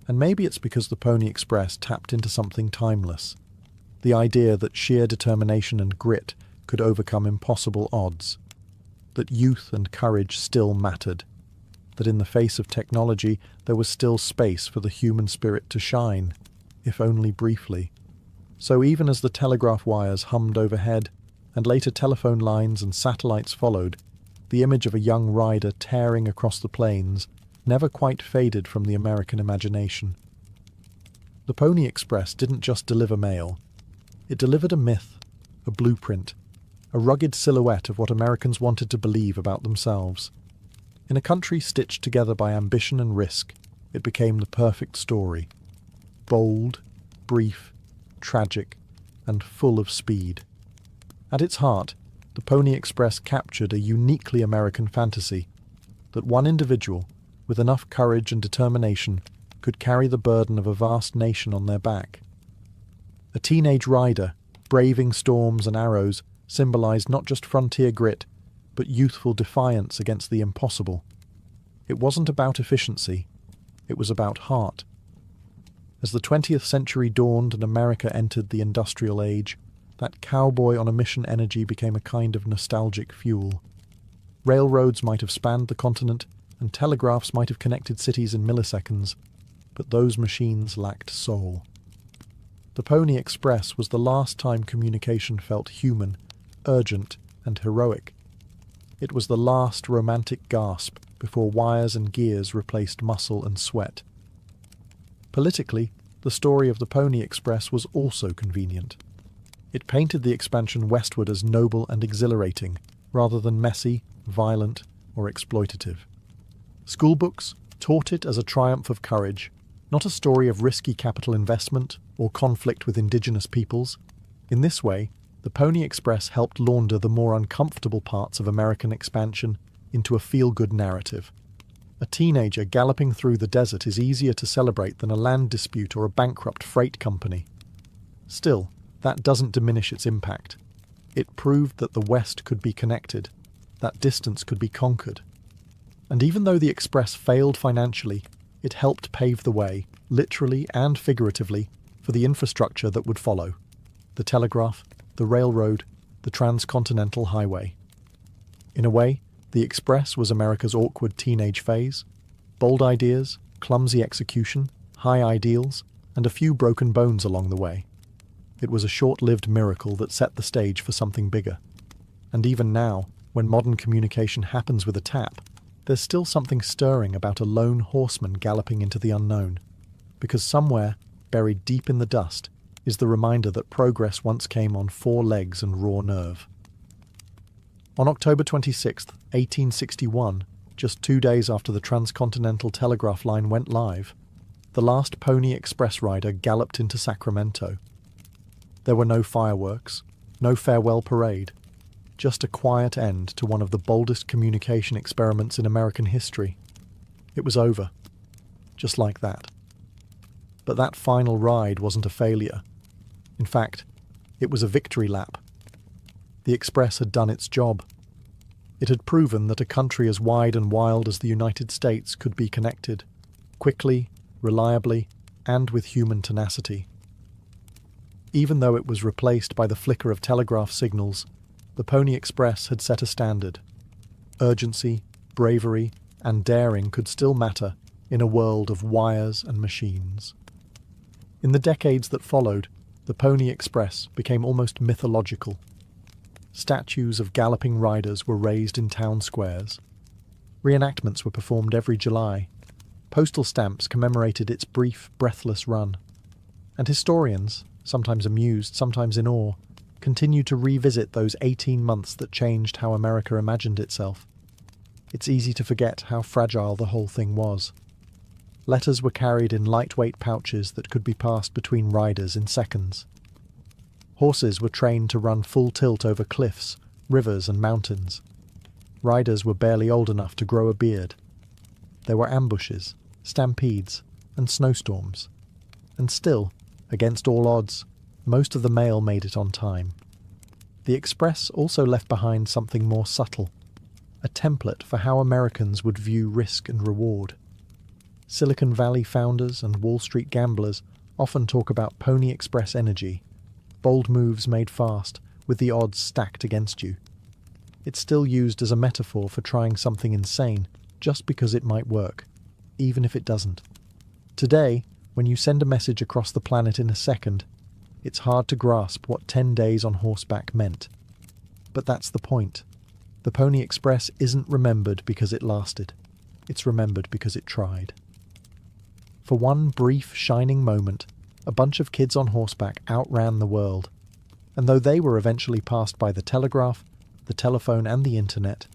And maybe it's because the Pony Express tapped into something timeless, the idea that sheer determination and grit could overcome impossible odds, that youth and courage still mattered, that in the face of technology there was still space for the human spirit to shine, if only briefly. So even as the telegraph wires hummed overhead, and later telephone lines and satellites followed, the image of a young rider tearing across the plains never quite faded from the American imagination. The Pony Express didn't just deliver mail. It delivered a myth, a blueprint, a rugged silhouette of what Americans wanted to believe about themselves. In a country stitched together by ambition and risk, it became the perfect story. Bold, brief, tragic, and full of speed. At its heart, the Pony Express captured a uniquely American fantasy that one individual, with enough courage and determination, could carry the burden of a vast nation on their back. A teenage rider, braving storms and arrows, symbolized not just frontier grit, but youthful defiance against the impossible. It wasn't about efficiency, it was about heart. As the 20th century dawned and America entered the industrial age, that cowboy on a mission energy became a kind of nostalgic fuel. Railroads might have spanned the continent, and telegraphs might have connected cities in milliseconds, but those machines lacked soul. The Pony Express was the last time communication felt human, urgent, and heroic. It was the last romantic gasp before wires and gears replaced muscle and sweat. Politically, the story of the Pony Express was also convenient. It painted the expansion westward as noble and exhilarating, rather than messy, violent, or exploitative. Schoolbooks taught it as a triumph of courage, not a story of risky capital investment or conflict with indigenous peoples. In this way, the Pony Express helped launder the more uncomfortable parts of American expansion into a feel-good narrative. A teenager galloping through the desert is easier to celebrate than a land dispute or a bankrupt freight company. Still, that doesn't diminish its impact. It proved that the West could be connected, that distance could be conquered. And even though the Express failed financially, it helped pave the way, literally and figuratively, for the infrastructure that would follow: the telegraph, the railroad, the transcontinental highway. In a way, the Express was America's awkward teenage phase: bold ideas, clumsy execution, high ideals, and a few broken bones along the way. It was a short-lived miracle that set the stage for something bigger. And even now, when modern communication happens with a tap, there's still something stirring about a lone horseman galloping into the unknown, because somewhere, buried deep in the dust, is the reminder that progress once came on 4 legs and raw nerve. On October 26, 1861, just 2 days after the transcontinental telegraph line went live, the last Pony Express rider galloped into Sacramento. There were no fireworks, no farewell parade, just a quiet end to one of the boldest communication experiments in American history. It was over, just like that. But that final ride wasn't a failure. In fact, it was a victory lap. The Express had done its job. It had proven that a country as wide and wild as the United States could be connected, quickly, reliably, and with human tenacity. Even though it was replaced by the flicker of telegraph signals, the Pony Express had set a standard. Urgency, bravery, and daring could still matter in a world of wires and machines. In the decades that followed, the Pony Express became almost mythological. Statues of galloping riders were raised in town squares. Reenactments were performed every July. Postal stamps commemorated its brief, breathless run. And historians, sometimes amused, sometimes in awe, continued to revisit those 18 months that changed how America imagined itself. It's easy to forget how fragile the whole thing was. Letters were carried in lightweight pouches that could be passed between riders in seconds. Horses were trained to run full tilt over cliffs, rivers and mountains. Riders were barely old enough to grow a beard. There were ambushes, stampedes, and snowstorms. And still, against all odds, most of the mail made it on time. The Express also left behind something more subtle, a template for how Americans would view risk and reward. Silicon Valley founders and Wall Street gamblers often talk about Pony Express energy, bold moves made fast, with the odds stacked against you. It's still used as a metaphor for trying something insane just because it might work, even if it doesn't. Today, when you send a message across the planet in a second, it's hard to grasp what 10 days on horseback meant. But that's the point. The Pony Express isn't remembered because it lasted. It's remembered because it tried. For one brief, shining moment, a bunch of kids on horseback outran the world. And though they were eventually passed by the telegraph, the telephone and the internet,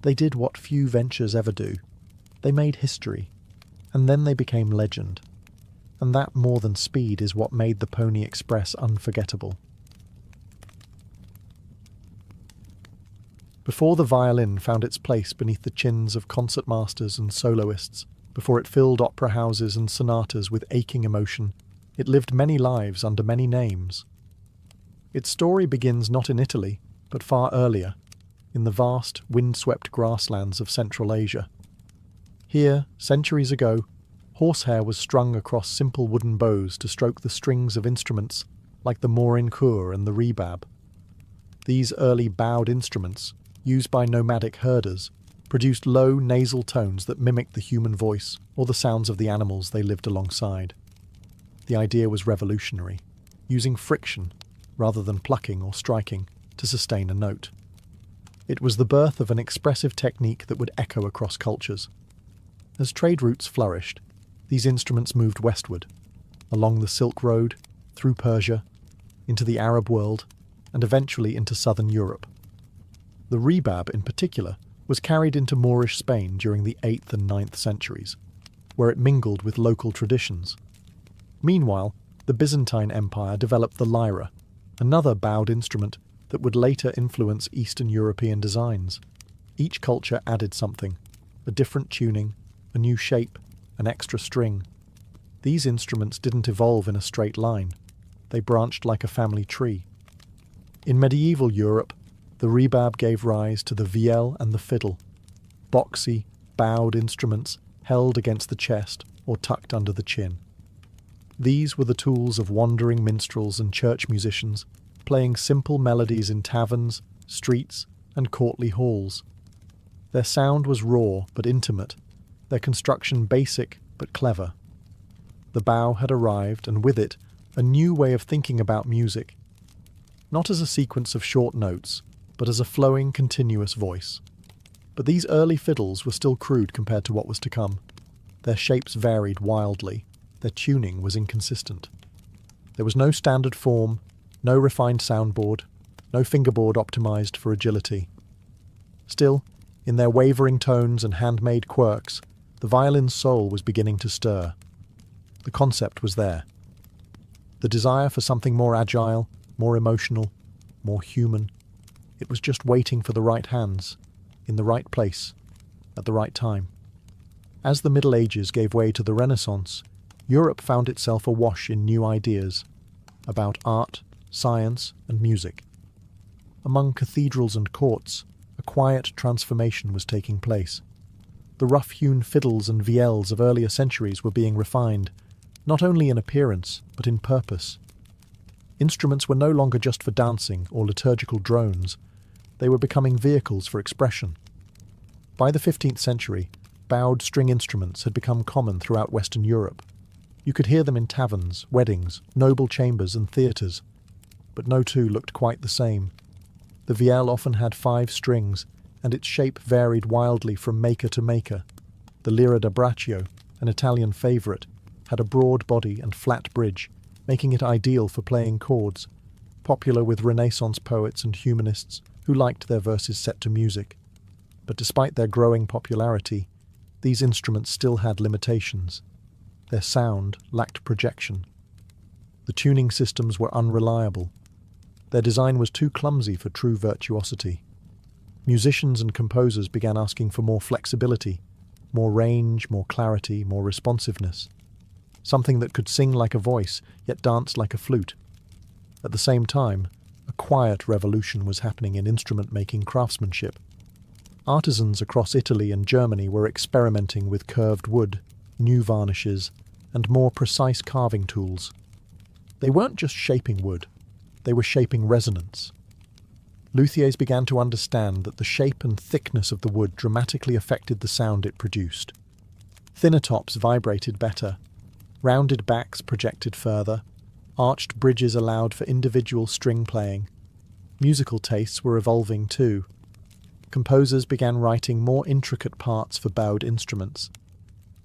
they did what few ventures ever do. They made history, and then they became legend. And that more than speed is what made the Pony Express unforgettable. Before the violin found its place beneath the chins of concertmasters and soloists, before it filled opera houses and sonatas with aching emotion, it lived many lives under many names. Its story begins not in Italy, but far earlier, in the vast, wind-swept grasslands of Central Asia. Here, centuries ago, horsehair was strung across simple wooden bows to stroke the strings of instruments like the morin-kur and the rebab. These early bowed instruments, used by nomadic herders, produced low nasal tones that mimicked the human voice or the sounds of the animals they lived alongside. The idea was revolutionary, using friction rather than plucking or striking to sustain a note. It was the birth of an expressive technique that would echo across cultures. As trade routes flourished, these instruments moved westward, along the Silk Road, through Persia, into the Arab world, and eventually into southern Europe. The rebab, in particular, was carried into Moorish Spain during the 8th and 9th centuries, where it mingled with local traditions. Meanwhile, the Byzantine Empire developed the lyra, another bowed instrument that would later influence Eastern European designs. Each culture added something, a different tuning, a new shape, an extra string. These instruments didn't evolve in a straight line. They branched like a family tree. In medieval Europe, the rebab gave rise to the vielle and the fiddle, boxy, bowed instruments held against the chest or tucked under the chin. These were the tools of wandering minstrels and church musicians, playing simple melodies in taverns, streets, and courtly halls. Their sound was raw but intimate, their construction basic but clever. The bow had arrived, and with it, a new way of thinking about music, not as a sequence of short notes, but as a flowing, continuous voice. But these early fiddles were still crude compared to what was to come. Their shapes varied wildly, their tuning was inconsistent. There was no standard form, no refined soundboard, no fingerboard optimized for agility. Still, in their wavering tones and handmade quirks, the violin's soul was beginning to stir. The concept was there. The desire for something more agile, more emotional, more human. It was just waiting for the right hands, in the right place, at the right time. As the Middle Ages gave way to the Renaissance, Europe found itself awash in new ideas about art, science, and music. Among cathedrals and courts, a quiet transformation was taking place. The rough-hewn fiddles and vielles of earlier centuries were being refined, not only in appearance, but in purpose. Instruments were no longer just for dancing or liturgical drones. They were becoming vehicles for expression. By the 15th century, bowed string instruments had become common throughout Western Europe. You could hear them in taverns, weddings, noble chambers, and theatres, but no two looked quite the same. The vielle often had 5 strings, and its shape varied wildly from maker to maker. The lira da braccio, an Italian favourite, had a broad body and flat bridge, making it ideal for playing chords, popular with Renaissance poets and humanists who liked their verses set to music. But despite their growing popularity, these instruments still had limitations. Their sound lacked projection. The tuning systems were unreliable. Their design was too clumsy for true virtuosity. Musicians and composers began asking for more flexibility, more range, more clarity, more responsiveness. Something that could sing like a voice, yet dance like a flute. At the same time, a quiet revolution was happening in instrument-making craftsmanship. Artisans across Italy and Germany were experimenting with curved wood, new varnishes, and more precise carving tools. They weren't just shaping wood, they were shaping resonance. Luthiers began to understand that the shape and thickness of the wood dramatically affected the sound it produced. Thinner tops vibrated better, rounded backs projected further, arched bridges allowed for individual string playing. Musical tastes were evolving too. Composers began writing more intricate parts for bowed instruments.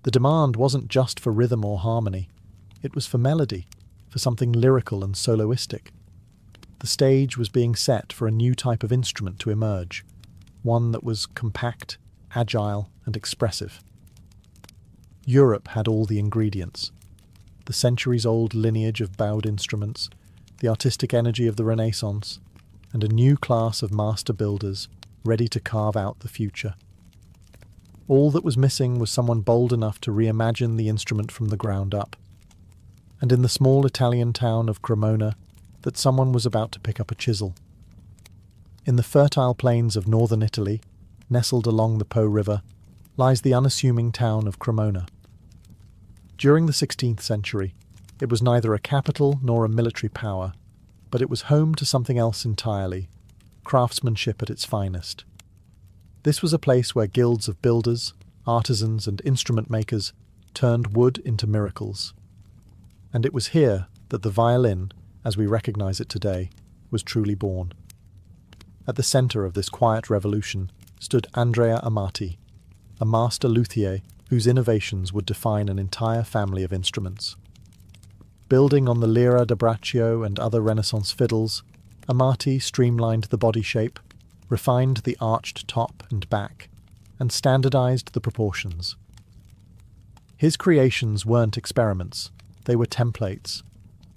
The demand wasn't just for rhythm or harmony, it was for melody, for something lyrical and soloistic. The stage was being set for a new type of instrument to emerge, one that was compact, agile, and expressive. Europe had all the ingredients: the centuries-old lineage of bowed instruments, the artistic energy of the Renaissance, and a new class of master builders ready to carve out the future. All that was missing was someone bold enough to reimagine the instrument from the ground up. And in the small Italian town of Cremona, that someone was about to pick up a chisel. In the fertile plains of northern Italy, nestled along the Po River, lies the unassuming town of Cremona. During the 16th century, it was neither a capital nor a military power, but it was home to something else entirely: craftsmanship at its finest. This was a place where guilds of builders, artisans, and instrument makers turned wood into miracles. And it was here that the violin, as we recognize it today, was truly born. At the centre of this quiet revolution stood Andrea Amati, a master luthier whose innovations would define an entire family of instruments. Building on the lira da braccio and other Renaissance fiddles, Amati streamlined the body shape, refined the arched top and back, and standardized the proportions. His creations weren't experiments, they were templates.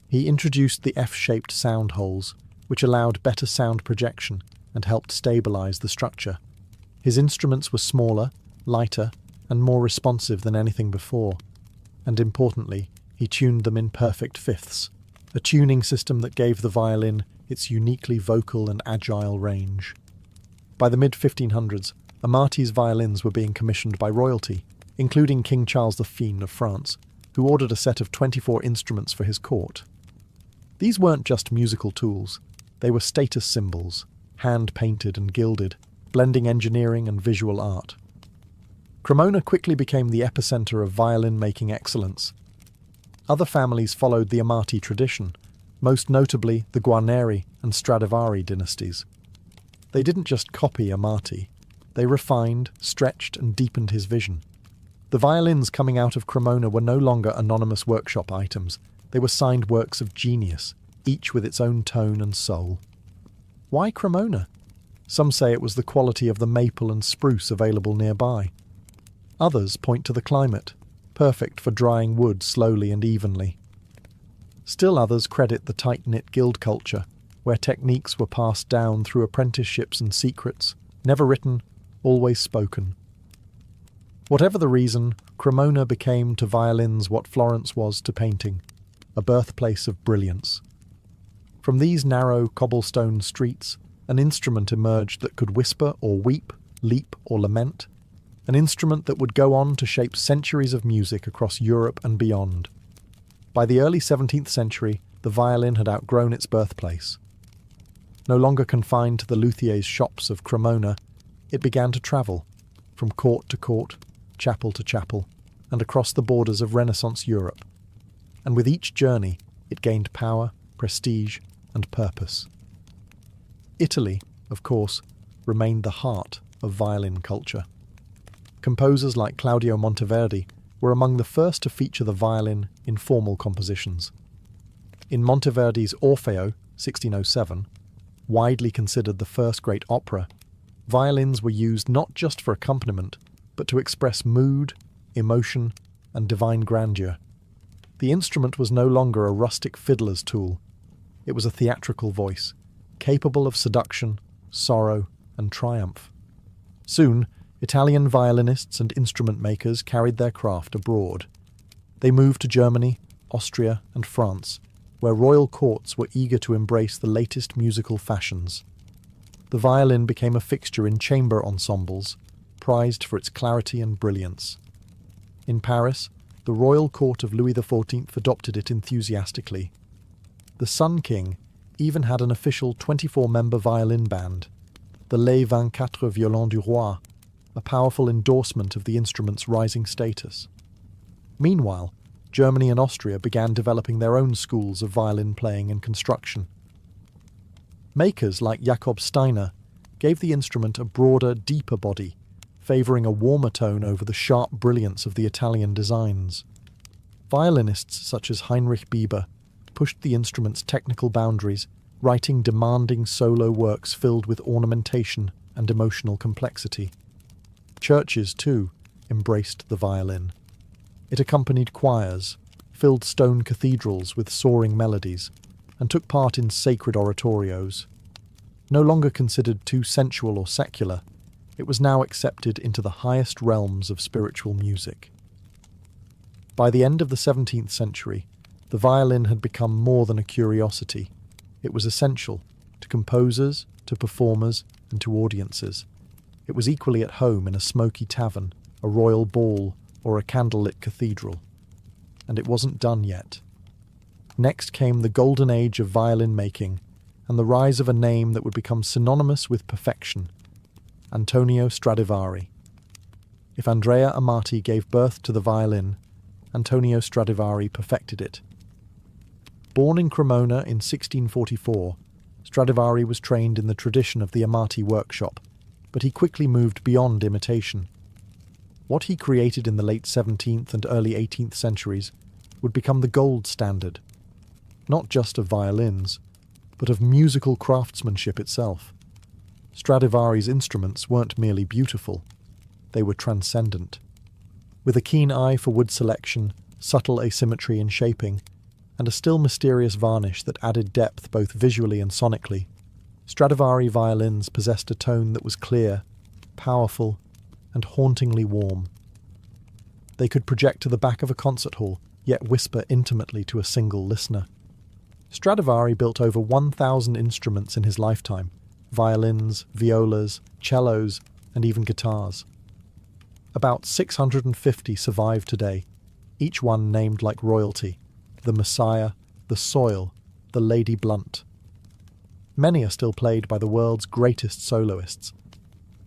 He introduced the F-shaped sound holes, which allowed better sound projection and helped stabilize the structure. His instruments were smaller, lighter, and more responsive than anything before, and importantly, he tuned them in perfect fifths, a tuning system that gave the violin its uniquely vocal and agile range. By the mid-1500s, Amati's violins were being commissioned by royalty, including King Charles the Fiend of France, who ordered a set of 24 instruments for his court. These weren't just musical tools, they were status symbols, hand-painted and gilded, blending engineering and visual art. Cremona quickly became the epicenter of violin-making excellence. Other families followed the Amati tradition, most notably the Guarneri and Stradivari dynasties. They didn't just copy Amati, they refined, stretched, and deepened his vision. The violins coming out of Cremona were no longer anonymous workshop items, they were signed works of genius, each with its own tone and soul. Why Cremona? Some say it was the quality of the maple and spruce available nearby. Others point to the climate, perfect for drying wood slowly and evenly. Still others credit the tight-knit guild culture, where techniques were passed down through apprenticeships and secrets, never written, always spoken. Whatever the reason, Cremona became to violins what Florence was to painting, a birthplace of brilliance. From these narrow cobblestone streets, an instrument emerged that could whisper or weep, leap or lament, an instrument that would go on to shape centuries of music across Europe and beyond. By the early 17th century, the violin had outgrown its birthplace. No longer confined to the luthier's shops of Cremona, it began to travel, from court to court, chapel to chapel, and across the borders of Renaissance Europe. And with each journey, it gained power, prestige, and purpose. Italy, of course, remained the heart of violin culture. Composers like Claudio Monteverdi were among the first to feature the violin in formal compositions. In Monteverdi's Orfeo, 1607, widely considered the first great opera, violins were used not just for accompaniment, but to express mood, emotion, and divine grandeur. The instrument was no longer a rustic fiddler's tool. It was a theatrical voice, capable of seduction, sorrow, and triumph. Soon, Italian violinists and instrument makers carried their craft abroad. They moved to Germany, Austria, and France, where royal courts were eager to embrace the latest musical fashions. The violin became a fixture in chamber ensembles, prized for its clarity and brilliance. In Paris, the royal court of Louis XIV adopted it enthusiastically. The Sun King even had an official 24-member violin band, the Les 24 Violons du Roi, a powerful endorsement of the instrument's rising status. Meanwhile, Germany and Austria began developing their own schools of violin playing and construction. Makers like Jakob Steiner gave the instrument a broader, deeper body, favouring a warmer tone over the sharp brilliance of the Italian designs. Violinists such as Heinrich Bieber pushed the instrument's technical boundaries writing demanding solo works filled with ornamentation and emotional complexity. Churches, too, embraced the violin. It accompanied choirs, filled stone cathedrals with soaring melodies, and took part in sacred oratorios. No longer considered too sensual or secular, it was now accepted into the highest realms of spiritual music. By the end of the 17th century, the violin had become more than a curiosity. It was essential to composers, to performers, and to audiences. It was equally at home in a smoky tavern, a royal ball, or a candlelit cathedral. And it wasn't done yet. Next came the golden age of violin making, and the rise of a name that would become synonymous with perfection: Antonio Stradivari. If Andrea Amati gave birth to the violin, Antonio Stradivari perfected it. Born in Cremona in 1644, Stradivari was trained in the tradition of the Amati workshop, but he quickly moved beyond imitation. What he created in the late 17th and early 18th centuries would become the gold standard, not just of violins, but of musical craftsmanship itself. Stradivari's instruments weren't merely beautiful, they were transcendent. With a keen eye for wood selection, subtle asymmetry in shaping, and a still mysterious varnish that added depth both visually and sonically, Stradivari violins possessed a tone that was clear, powerful, and hauntingly warm. They could project to the back of a concert hall, yet whisper intimately to a single listener. Stradivari built over 1,000 instruments in his lifetime: violins, violas, cellos, and even guitars. About 650 survive today, each one named like royalty: the Messiah, the Soil, the Lady Blunt. Many are still played by the world's greatest soloists.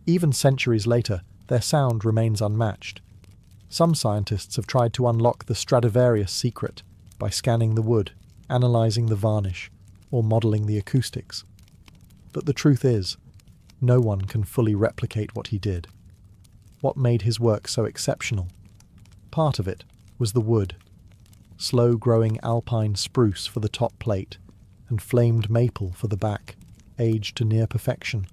Even centuries later, their sound remains unmatched. Some scientists have tried to unlock the Stradivarius secret by scanning the wood, analysing the varnish, or modelling the acoustics. But the truth is, no one can fully replicate what he did. What made his work so exceptional? Part of it was the wood: slow-growing alpine spruce for the top plate, and flamed maple for the back, aged to near perfection.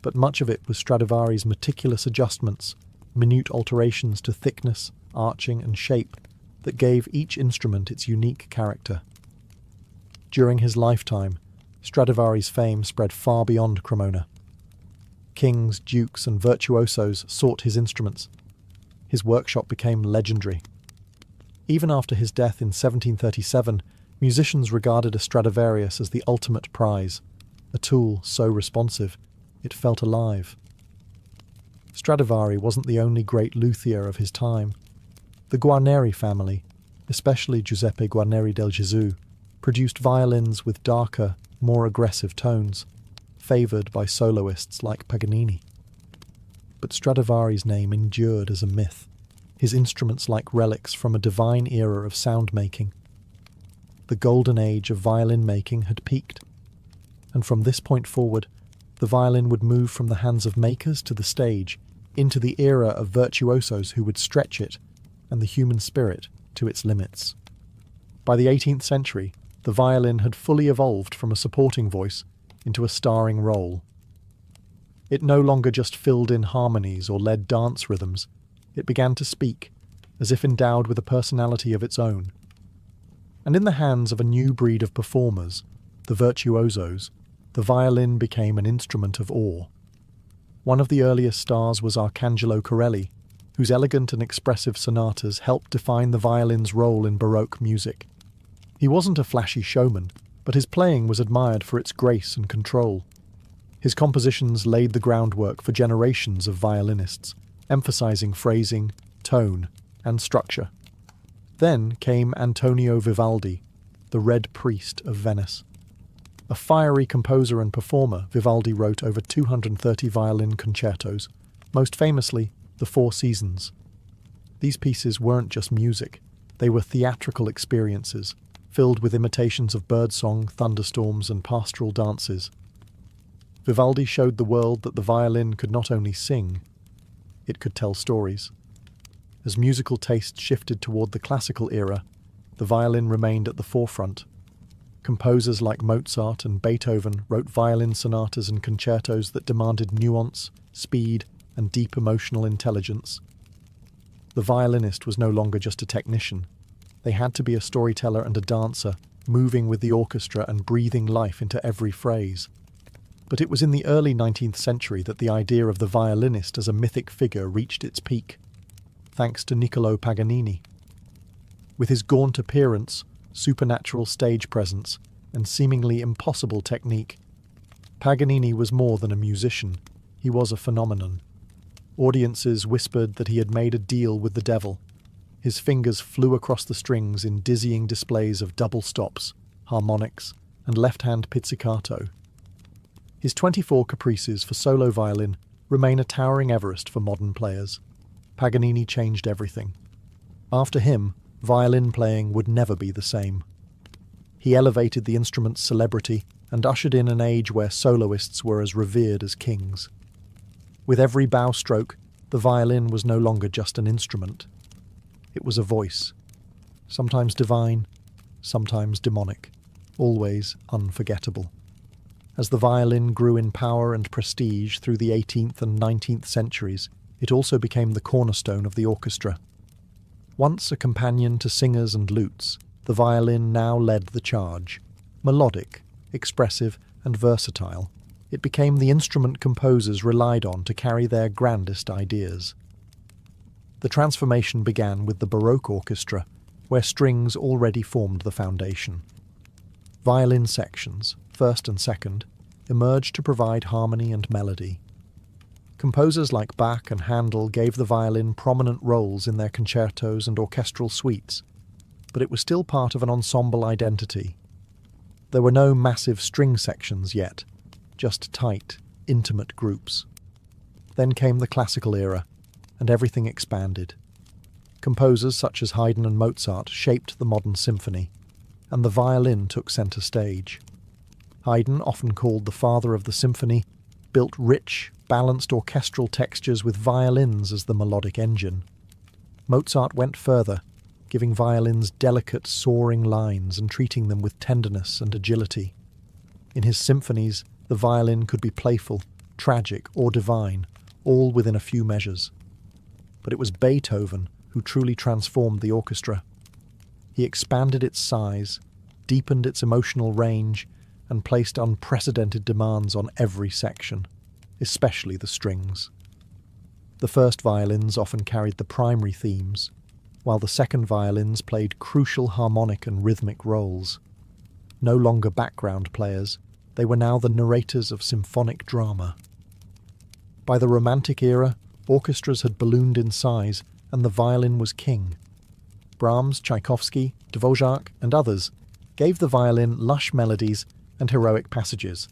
But much of it was Stradivari's meticulous adjustments, minute alterations to thickness, arching, and shape that gave each instrument its unique character. During his lifetime, Stradivari's fame spread far beyond Cremona. Kings, dukes, and virtuosos sought his instruments. His workshop became legendary. Even after his death in 1737, musicians regarded a Stradivarius as the ultimate prize, a tool so responsive it felt alive. Stradivari wasn't the only great luthier of his time. The Guarneri family, especially Giuseppe Guarneri del Gesù, produced violins with darker, more aggressive tones, favoured by soloists like Paganini. But Stradivari's name endured as a myth, his instruments like relics from a divine era of sound-making. The golden age of violin making had peaked, and from this point forward, the violin would move from the hands of makers to the stage, into the era of virtuosos who would stretch it, and the human spirit, to its limits. By the 18th century, the violin had fully evolved from a supporting voice into a starring role. It no longer just filled in harmonies or led dance rhythms. It began to speak, as if endowed with a personality of its own. And in the hands of a new breed of performers, the virtuosos, the violin became an instrument of awe. One of the earliest stars was Arcangelo Corelli, whose elegant and expressive sonatas helped define the violin's role in Baroque music. He wasn't a flashy showman, but his playing was admired for its grace and control. His compositions laid the groundwork for generations of violinists, emphasizing phrasing, tone, and structure. Then came Antonio Vivaldi, the Red Priest of Venice. A fiery composer and performer, Vivaldi wrote over 230 violin concertos, most famously the Four Seasons. These pieces weren't just music, they were theatrical experiences, filled with imitations of birdsong, thunderstorms, and pastoral dances. Vivaldi showed the world that the violin could not only sing, it could tell stories. As musical taste shifted toward the classical era, the violin remained at the forefront. Composers like Mozart and Beethoven wrote violin sonatas and concertos that demanded nuance, speed, and deep emotional intelligence. The violinist was no longer just a technician. They had to be a storyteller and a dancer, moving with the orchestra and breathing life into every phrase. But it was in the early 19th century that the idea of the violinist as a mythic figure reached its peak, thanks to Niccolò Paganini. With his gaunt appearance, supernatural stage presence, and seemingly impossible technique, Paganini was more than a musician. He was a phenomenon. Audiences whispered that he had made a deal with the devil. His fingers flew across the strings in dizzying displays of double stops, harmonics, and left-hand pizzicato. His 24 caprices for solo violin remain a towering Everest for modern players. Paganini changed everything. After him, violin playing would never be the same. He elevated the instrument's celebrity and ushered in an age where soloists were as revered as kings. With every bow stroke, the violin was no longer just an instrument. It was a voice, sometimes divine, sometimes demonic, always unforgettable. As the violin grew in power and prestige through the 18th and 19th centuries, it also became the cornerstone of the orchestra. Once a companion to singers and lutes, the violin now led the charge. Melodic, expressive, and versatile, it became the instrument composers relied on to carry their grandest ideas. The transformation began with the Baroque orchestra, where strings already formed the foundation. Violin sections, first and second, emerged to provide harmony and melody. Composers like Bach and Handel gave the violin prominent roles in their concertos and orchestral suites, but it was still part of an ensemble identity. There were no massive string sections yet, just tight, intimate groups. Then came the classical era, and everything expanded. Composers such as Haydn and Mozart shaped the modern symphony, and the violin took centre stage. Haydn, often called the father of the symphony, built rich, balanced orchestral textures with violins as the melodic engine. Mozart went further, giving violins delicate, soaring lines and treating them with tenderness and agility. In his symphonies, the violin could be playful, tragic, or divine, all within a few measures. But it was Beethoven who truly transformed the orchestra. He expanded its size, deepened its emotional range, and placed unprecedented demands on every section, especially the strings. The first violins often carried the primary themes, while the second violins played crucial harmonic and rhythmic roles. No longer background players, they were now the narrators of symphonic drama. By the Romantic era, orchestras had ballooned in size, and the violin was king. Brahms, Tchaikovsky, Dvorak, and others gave the violin lush melodies and heroic passages,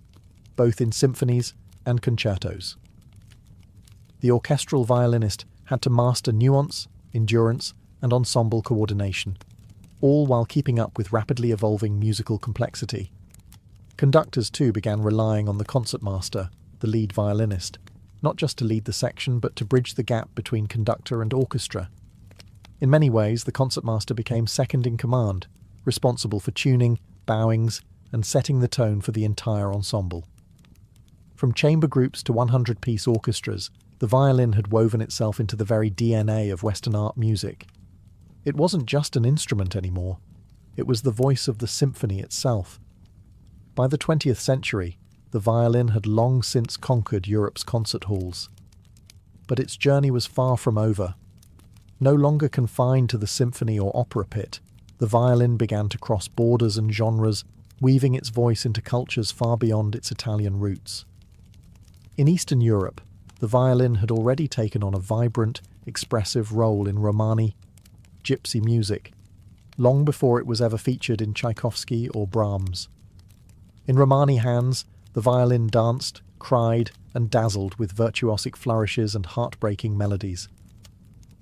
both in symphonies and concertos. The orchestral violinist had to master nuance, endurance, and ensemble coordination, all while keeping up with rapidly evolving musical complexity. Conductors too began relying on the concertmaster, the lead violinist, not just to lead the section but to bridge the gap between conductor and orchestra. In many ways, the concertmaster became second in command, responsible for tuning, bowings, and setting the tone for the entire ensemble. From chamber groups to 100-piece orchestras, the violin had woven itself into the very DNA of Western art music. It wasn't just an instrument anymore, it was the voice of the symphony itself. By the 20th century, the violin had long since conquered Europe's concert halls. But its journey was far from over. No longer confined to the symphony or opera pit, the violin began to cross borders and genres, weaving its voice into cultures far beyond its Italian roots. In Eastern Europe, the violin had already taken on a vibrant, expressive role in Romani, gypsy music, long before it was ever featured in Tchaikovsky or Brahms. In Romani hands, the violin danced, cried, and dazzled with virtuosic flourishes and heartbreaking melodies.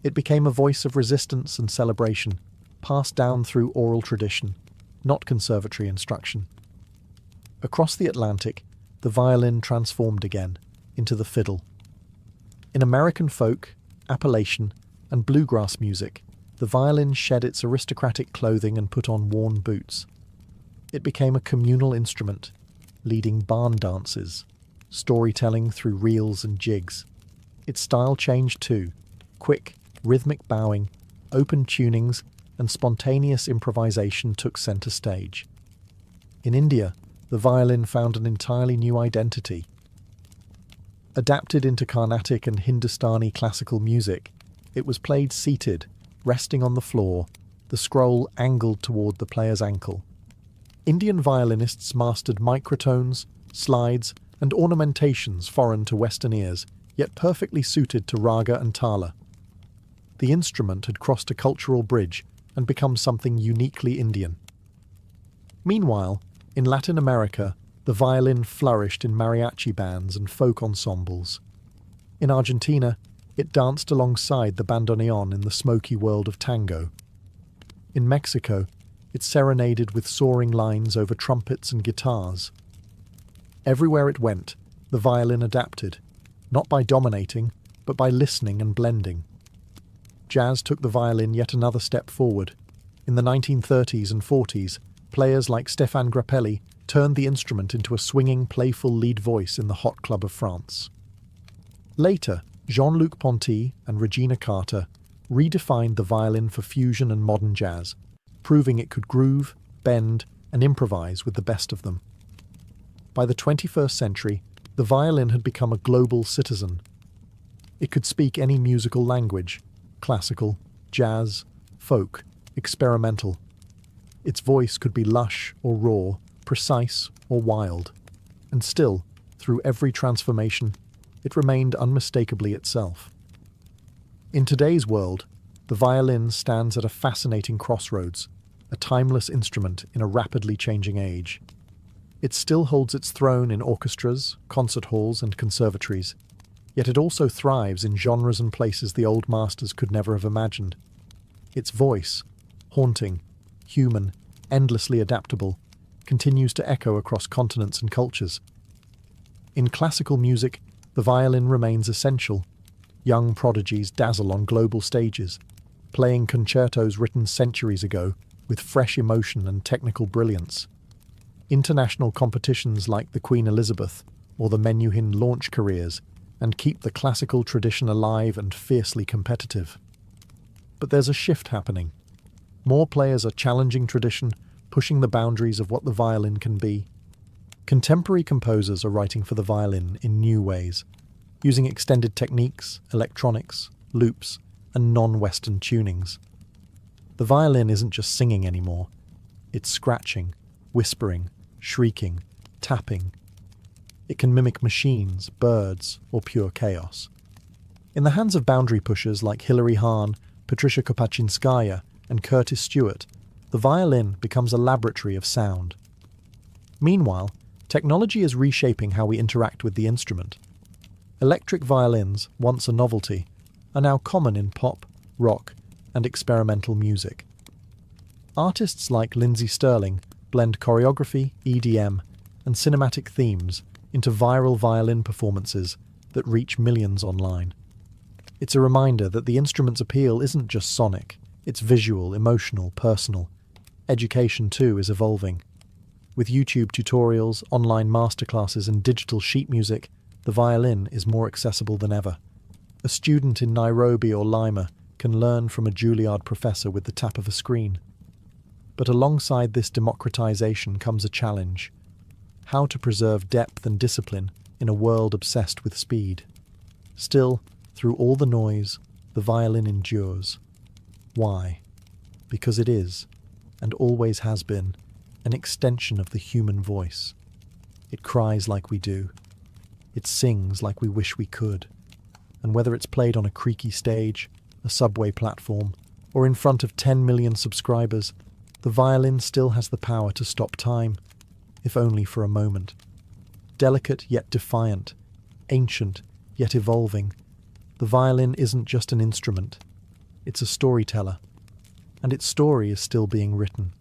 It became a voice of resistance and celebration, passed down through oral tradition, not conservatory instruction. Across the Atlantic, the violin transformed again into the fiddle. In American folk, Appalachian, and bluegrass music, the violin shed its aristocratic clothing and put on worn boots. It became a communal instrument, leading barn dances, storytelling through reels and jigs. Its style changed too. Quick, rhythmic bowing, open tunings, and spontaneous improvisation took centre stage. In India, the violin found an entirely new identity. Adapted into Carnatic and Hindustani classical music, it was played seated, resting on the floor, the scroll angled toward the player's ankle. Indian violinists mastered microtones, slides, and ornamentations foreign to Western ears, yet perfectly suited to raga and tala. The instrument had crossed a cultural bridge and become something uniquely Indian. Meanwhile, in Latin America, the violin flourished in mariachi bands and folk ensembles. In Argentina, it danced alongside the bandoneon in the smoky world of tango. In Mexico, it serenaded with soaring lines over trumpets and guitars. Everywhere it went, the violin adapted, not by dominating, but by listening and blending. Jazz took the violin yet another step forward. In the 1930s and 40s, players like Stéphane Grappelli turned the instrument into a swinging, playful lead voice in the hot club of France. Later, Jean-Luc Ponty and Regina Carter redefined the violin for fusion and modern jazz, proving it could groove, bend, and improvise with the best of them. By the 21st century, the violin had become a global citizen. It could speak any musical language: classical, jazz, folk, experimental. Its voice could be lush or raw, precise or wild. And still, through every transformation, it remained unmistakably itself. In today's world, the violin stands at a fascinating crossroads, a timeless instrument in a rapidly changing age. It still holds its throne in orchestras, concert halls, and conservatories, yet it also thrives in genres and places the old masters could never have imagined. Its voice, haunting, human, endlessly adaptable, continues to echo across continents and cultures. In classical music, the violin remains essential. Young prodigies dazzle on global stages, playing concertos written centuries ago with fresh emotion and technical brilliance. International competitions like the Queen Elizabeth or the Menuhin launch careers and keep the classical tradition alive and fiercely competitive. But there's a shift happening. More players are challenging tradition, pushing the boundaries of what the violin can be. Contemporary composers are writing for the violin in new ways, using extended techniques, electronics, loops, and non-Western tunings. The violin isn't just singing anymore. It's scratching, whispering, shrieking, tapping. It can mimic machines, birds, or pure chaos. In the hands of boundary pushers like Hilary Hahn, Patricia Kopachinskaya, and Curtis Stewart, the violin becomes a laboratory of sound. Meanwhile, technology is reshaping how we interact with the instrument. Electric violins, once a novelty, are now common in pop, rock, and experimental music. Artists like Lindsey Stirling blend choreography, EDM, and cinematic themes into viral violin performances that reach millions online. It's a reminder that the instrument's appeal isn't just sonic, it's visual, emotional, personal. Education, too, is evolving. With YouTube tutorials, online masterclasses, and digital sheet music, the violin is more accessible than ever. A student in Nairobi or Lima can learn from a Juilliard professor with the tap of a screen. But alongside this democratization comes a challenge: how to preserve depth and discipline in a world obsessed with speed. Still, through all the noise, the violin endures. Why? Because it is, and always has been, an extension of the human voice. It cries like we do. It sings like we wish we could. And whether it's played on a creaky stage, a subway platform, or in front of 10 million subscribers, the violin still has the power to stop time, if only for a moment. Delicate yet defiant, ancient yet evolving, the violin isn't just an instrument. It's a storyteller, and its story is still being written.